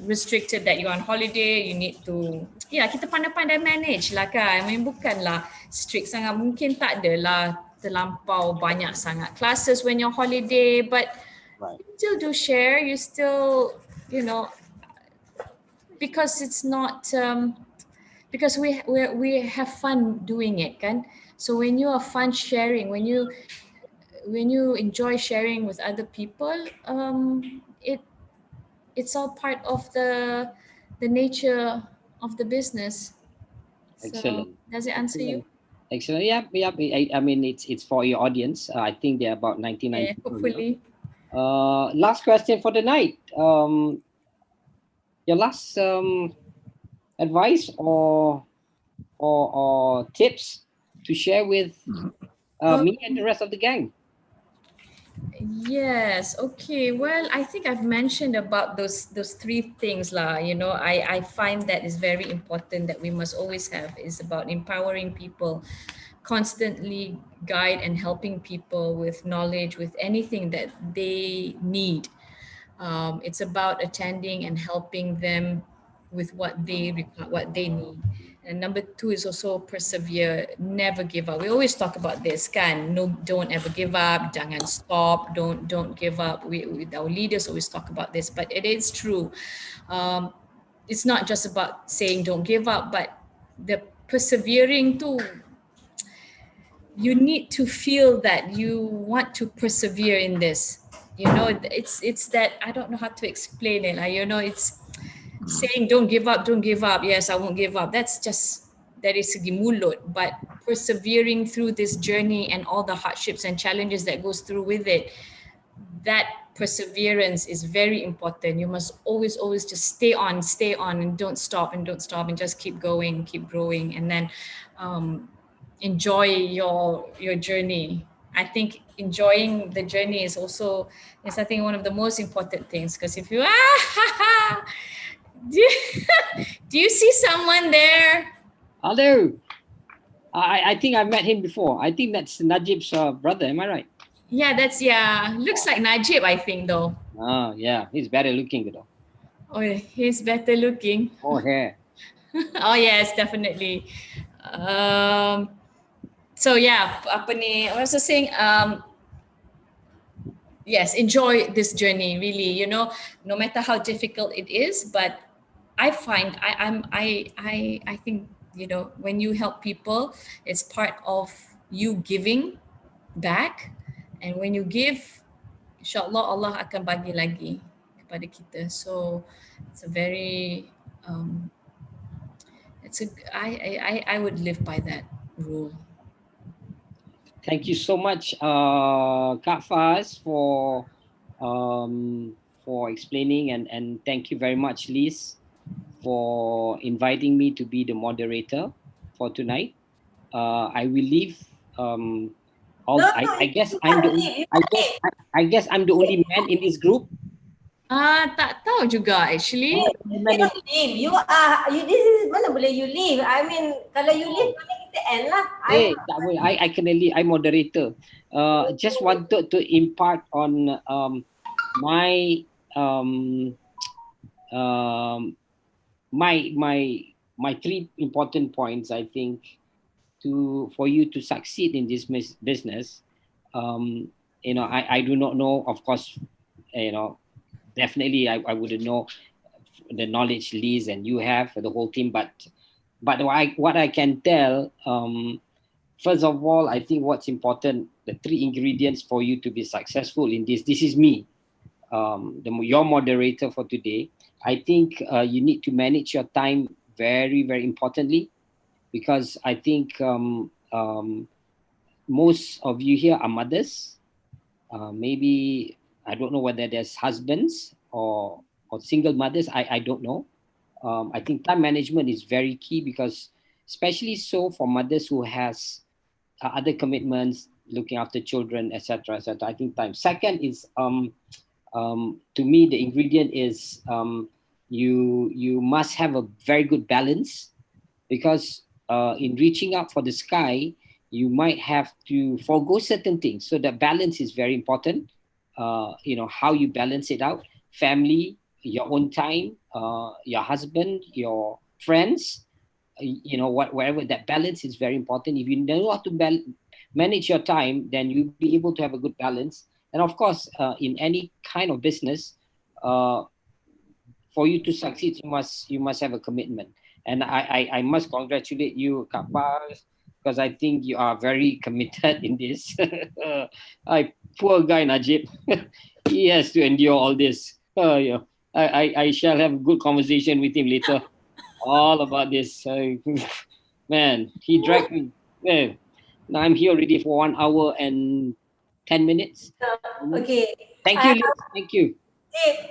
restricted that you're on holiday. You need to, kita pandai-pandai manage lah kan. I mean, bukanlah strict sangat. Mungkin tak adalah terlampau banyak sangat classes when you're holiday, but you still do share. You still, because it's not, because we have fun doing it kan. So when you are fun sharing, when you enjoy sharing with other people, it's all part of the nature of the business. Excellent. So, does it answer you? Excellent. Yeah. I mean, it's for your audience. I think they're about 99. Yeah, hopefully. Last question for the night. Your last advice or tips to share with me and the rest of the gang? Yes. Okay. Well, I think I've mentioned about those three things lah. I find that is very important, that we must always have, is about empowering people, constantly guide and helping people with knowledge, with anything that they need. It's about attending and helping them with what they need. And number two is also persevere, never give up. We always talk about this, kan? No, don't ever give up. Jangan stop. Don't give up. We our leaders always talk about this, but it is true. Um, it's not just about saying don't give up, but the persevering too. You need to feel that you want to persevere in this. You know, it's that I don't know how to explain it. You know, it's saying don't give up, don't give up. Yes, I won't give up. That's just dari segi mulut, but persevering through this journey and all the hardships and challenges that goes through with it, that perseverance is very important. You must always just stay on and don't stop and just keep going, keep growing, and then enjoy your journey. I think enjoying the journey is also is I think one of the most important things, because if you do you, do you see someone there? Hello. I think I've met him before. I think that's Najib's brother. Am I right? Yeah, looks like Najib, I think, though. Oh, yeah. He's better looking though. Oh, he's better looking. More hair. Oh yes, definitely. So yeah, apa ni? I was just saying, yes, enjoy this journey. Really, you know, no matter how difficult it is, but I find I think, you know, when you help people, it's part of you giving back, and when you give, insyaAllah Allah akan bagi lagi kepada kita. So it's a very it's a I would live by that rule. Thank you so much, Kak Faz, for explaining, and thank you very much, Liz, for inviting me to be the moderator for tonight. I will leave. I guess I'm the I guess I'm the only man in this group. Tak tahu juga actually. You cannot leave. You this is mana boleh you leave. I mean kalau you leave mana kita end lah. Tak boleh. I can leave. I'm moderator. Just wanted to impart on my my three important points, I think, for you to succeed in this business. You know, I do not know, of course, you know, definitely I wouldn't know the knowledge Liz and you have for the whole team, but what I can tell, first of all, I think what's important, the three ingredients for you to be successful in this is me, your moderator for today. I think you need to manage your time very, very importantly, because I think most of you here are mothers. Maybe, I don't know whether there's husbands or single mothers. I don't know. I think time management is very key, because especially so for mothers who has other commitments, looking after children, etc., etc. I think time. Second is, to me, the ingredient is you must have a very good balance, because in reaching up for the sky, you might have to forego certain things. So the balance is very important. You know, how you balance it out, family, your own time, your husband, your friends, you know, whatever, that balance is very important. If you know how to manage your time, then you'll be able to have a good balance. And of course, in any kind of business, for you to succeed, you must have a commitment. And I must congratulate you, Kapal, because I think you are very committed in this. Poor guy Najib, he has to endure all this. Yeah. I shall have a good conversation with him later, all about this. Man, he dragged me. Yeah. Now I'm here already for 1 hour and 10 minutes. Okay. Thank you, Liz. Thank you.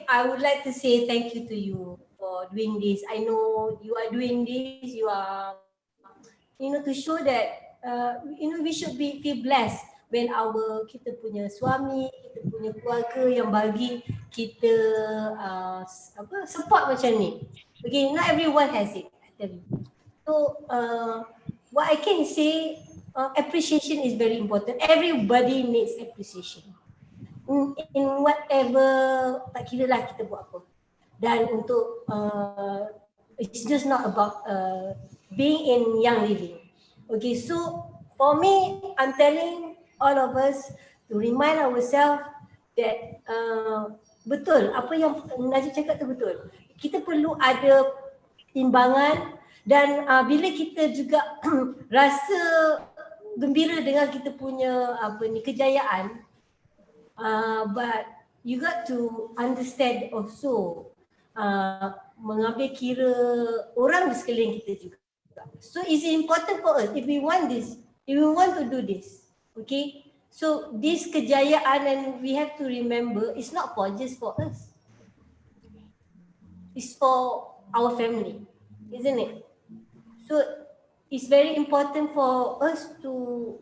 I would like to say thank you to you for doing this. I know you are doing this. You are, to show that we should feel blessed when kita punya suami, kita punya keluarga yang bagi kita support macam ni. Okay, not everyone has it, I tell you. So what I can say, appreciation is very important. Everybody needs appreciation. In whatever, tak kira lah kita buat apa. Dan untuk it's just not about being in Young Living. Okay, so for me, I'm telling all of us to remind ourselves that betul, apa yang Najib cakap tu betul. Kita perlu ada timbangan dan bila kita juga rasa gembira dengan kita punya kejayaan, but you got to understand also mengambil kira orang di sekeliling kita juga. So it's important for us if we want this, if we want to do this, okay. So this kejayaan, and we have to remember, it's not for just for us. It's for our family, isn't it? So it's very important for us to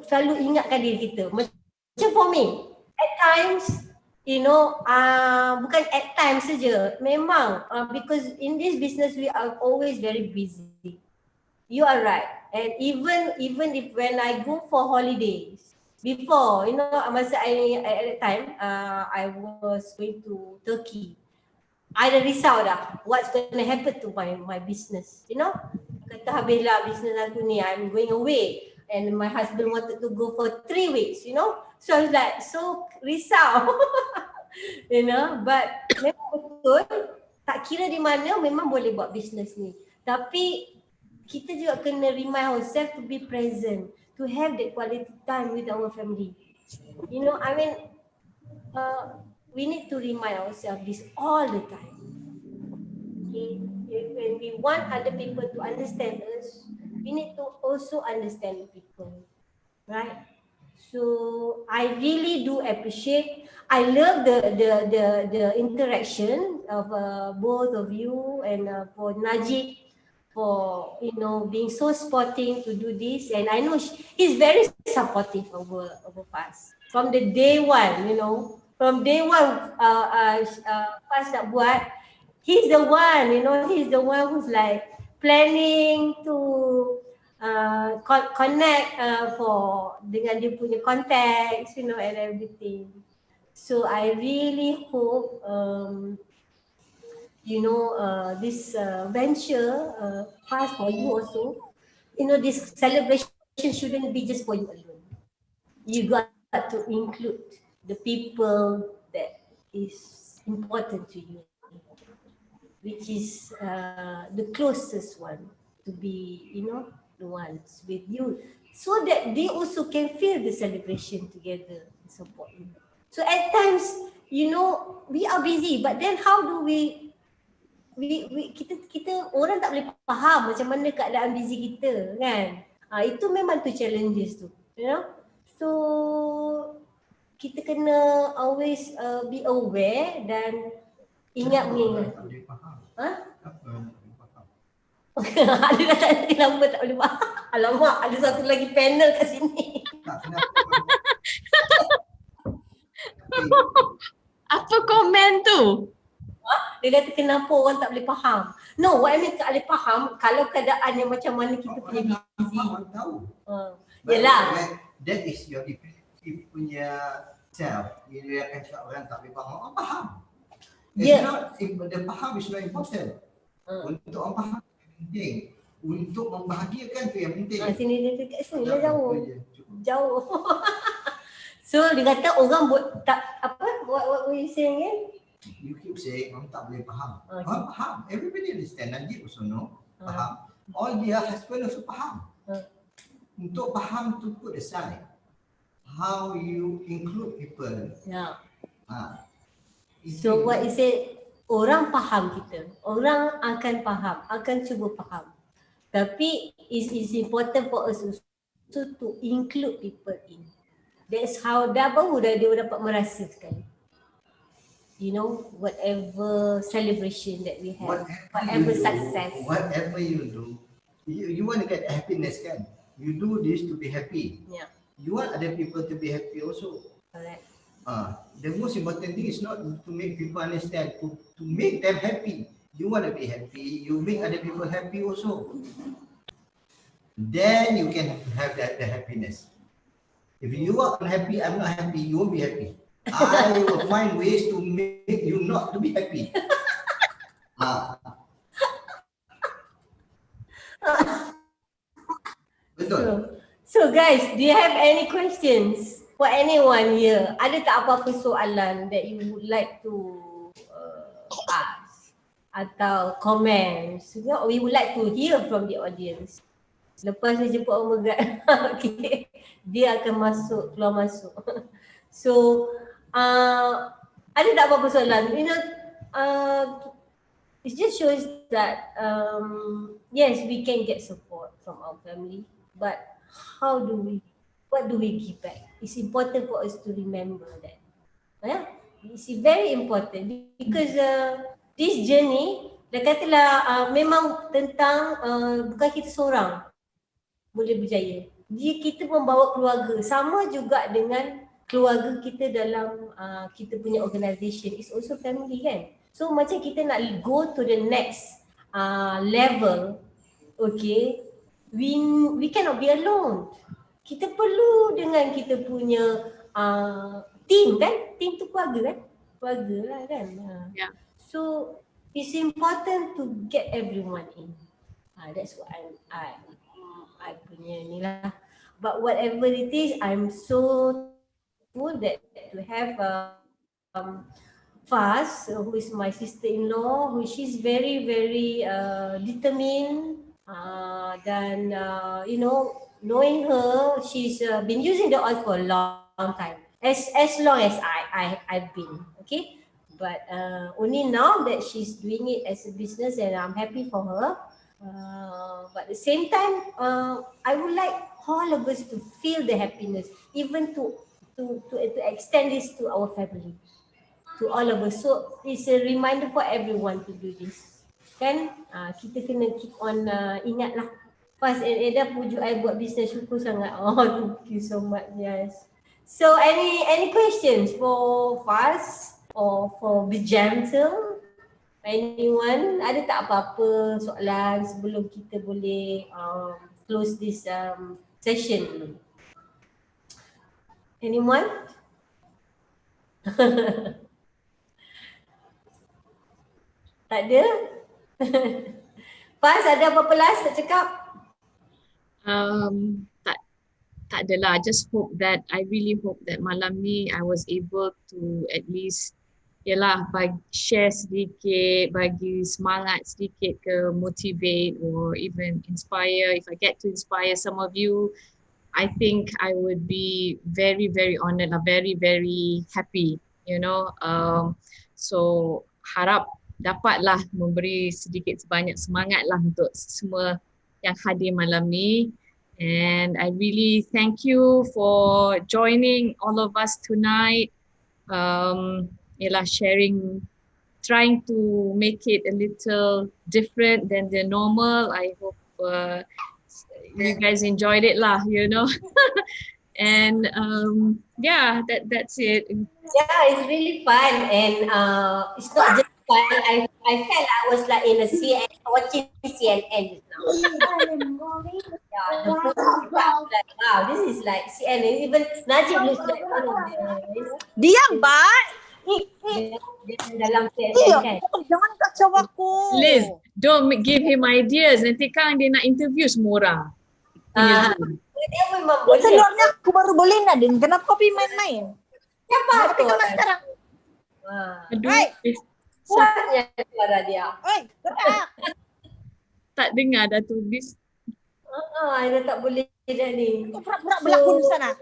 selalu ingatkan diri kita. Macam for me, at times, bukan at times saja. Memang because in this business we are always very busy. You are right. And even if when I go for holidays, before, masa at that time, I was going to Turkey. I dah risau dah what's going to happen to my business. Kata habislah business aku ni, I'm going away. And my husband wanted to go for 3 weeks, So I was like, so risau. But memang betul, tak kira di mana memang boleh buat business ni. Tapi kita juga kena remind ourselves to be present, to have that quality time with our family. We need to remind ourselves this all the time. Okay? When we want other people to understand us, we need to also understand people, right? So I really do appreciate. I love the interaction of both of you, and for Najib for being so sporting to do this, and I know he's very supportive over us from the day one. From day one, Faz nak buat, he's the one. He's the one who's like planning to connect for dengan dia punya contacts, and everything. So I really hope this venture fast for you also. This celebration shouldn't be just for you alone. You got to include the people that is important to you, which is the closest one to be, the ones with you, so that they also can feel the celebration together and support you. So at times, we are busy, but then how do we kita orang tak boleh faham macam mana keadaan busy kita, kan? Itu memang tu challenges tu, So kita kena always be aware dan ingat mengingat. Ada kata lama tak boleh faham. Alamak, ada satu lagi panel kat sini. Apa komen tu? Dia kata kenapa orang tak boleh faham. No, what I mean tak boleh faham kalau keadaan yang macam mana kita punya busy. Yelah. That is your definitive punya self. Dia akan cakap orang tak boleh faham. Orang faham. It's not, the faham is not important. Untuk orang faham penting. Untuk membahagiakan tu yang penting. Sini dia dekat sini dia jauh. So dia kata orang buat tak apa, what were you saying again? You keep saying orang tak boleh faham. Orang faham. Everybody understand. Najib also know. Faham. All their husband also faham. Untuk faham to put aside, how you include people. Yeah. So what you say, orang faham kita. Orang akan faham, akan cuba faham. Tapi it's important for us also to include people in. That's how baru dia dapat merasakan. Whatever celebration that we have, whatever success. Whatever you do, you want to get happiness, kan? You do this to be happy. Yeah. You want other people to be happy also. Correct. The most important thing is not to make people understand, to make them happy. You want to be happy, you make other people happy also. Then you can have the happiness. If you are unhappy, I'm not happy, you won't be happy. I will find ways to make you not to be happy. Betul. So guys, do you have any questions for anyone here? Ada tak apa-apa soalan that you would like to ask atau comments? You know, we would like to hear from the audience. Lepas saya jemput Om Megat, okay, dia akan masuk, keluar masuk. So, ada tak apa-apa soalan? You know, it just shows that yes, we can get support from our family, but what do we give back? It's important for us to remember that. Yeah, it's very important because this journey, dah katalah memang tentang bukan kita seorang boleh berjaya. Kita membawa keluarga, sama juga dengan keluarga kita dalam kita punya organisation. It's also family kan. So macam kita nak go to the next level, okay, we cannot be alone. Kita perlu dengan kita punya team kan. Team tu keluarga kan. Keluarga lah kan. Yeah. So it's important to get everyone in. That's what I punya ni lah. But whatever it is, I'm so thankful that to have Faz, who is my sister-in-law, who she's very determined. Dan you know, knowing her, she's been using the oil for a long time, as long as I've been, okay. But only now that she's doing it as a business, and I'm happy for her. But at the same time, I would like all of us to feel the happiness, even to extend this to our family, to all of us. So it's a reminder for everyone to do this. Kan? Kita kena keep on ingat lah. Faz and Eda pujuk I buat business, syukur sangat. Oh, thank you so much. Yes. So any questions for Faz or for Be Gentle? Anyone? Ada tak apa-apa soalan sebelum kita boleh close this session? Anyone? Tak ada? Faz, ada apa-apa last nak cakap? Tak adalah. Just hope that, I really hope that malam ni I was able to at least share sedikit, bagi semangat sedikit ke, motivate or even inspire. If I get to inspire some of you, I think I would be very honored, very happy, you know. So harap dapatlah memberi sedikit sebanyak semangat lah untuk semua yang hadir malam ni. And I really thank you for joining all of us tonight. Sharing, trying to make it a little different than the normal. I hope you guys enjoyed it lah, you know. And that's it. Yeah, it's really fun, and it's not just fun. I felt I was like in a CNN, watching CNN just now. Yeah, the first like, wow, this is like CNN. Even Najib looks like one of the, Diam, Bat. dia dalam CNN kan. Jangan kacau aku. Liz, don't give him ideas. Nanti kan dia nak interview semua orang. Dia memang Ni boleh. telurnya aku baru boleh Nadine. Kenapa kau pergi main-main? Siapa tu? Sekarang. Aduh, Kuatnya suara dia. Oi, gerak. tak dengar dah tulis. Ida tak boleh dah ni. Kau pura-pura berlakon di sana.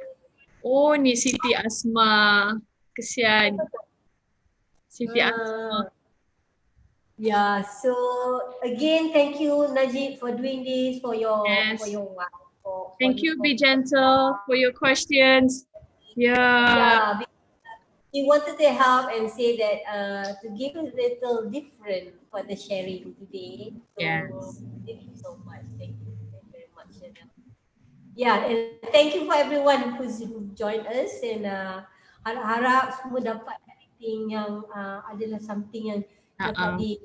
Oh, ni Siti Asma. Kesian. Siti Asma. Yeah, so again, thank you Najib for doing this, for your Yes. for Thank you, Be Gentle, for your questions. Yeah. Yeah, we wanted to help and say that to give a little different for the sharing today. So Yes. thank you so much. Thank you very much. Yeah, and thank you for everyone who joined us, and harap semua dapat anything yang adalah something yang dapat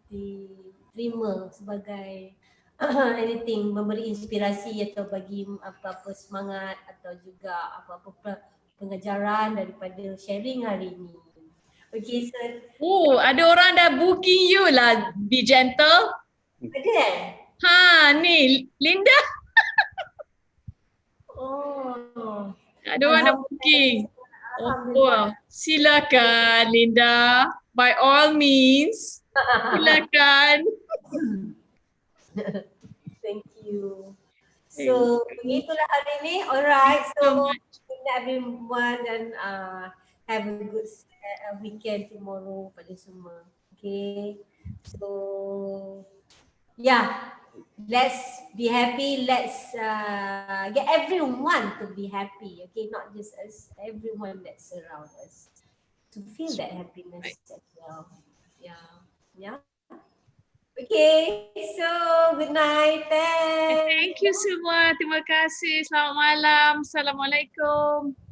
diterima sebagai anything, memberi inspirasi atau bagi apa-apa semangat atau juga apa-apa pengajaran daripada sharing hari ini. Okay, so Oh, ada orang dah booking you lah, Be Gentle. Ada kan? Ha, ni Linda. Oh. Ada orang dah booking. Alhamdulillah. Oh, silakan Linda. By all means, silakan. Thank you. So, begitulah hari ni. Alright. So So, much. good night everyone and have a good weekend tomorrow pada semua. Okay. So, yeah. Let's be happy. Let's get everyone to be happy. Okay. Not just us. Everyone that's around us. To feel that happiness as well. Yeah. Yeah. Okay, so good night. Thanks. Thank you semua. Terima kasih. Selamat malam. Assalamualaikum.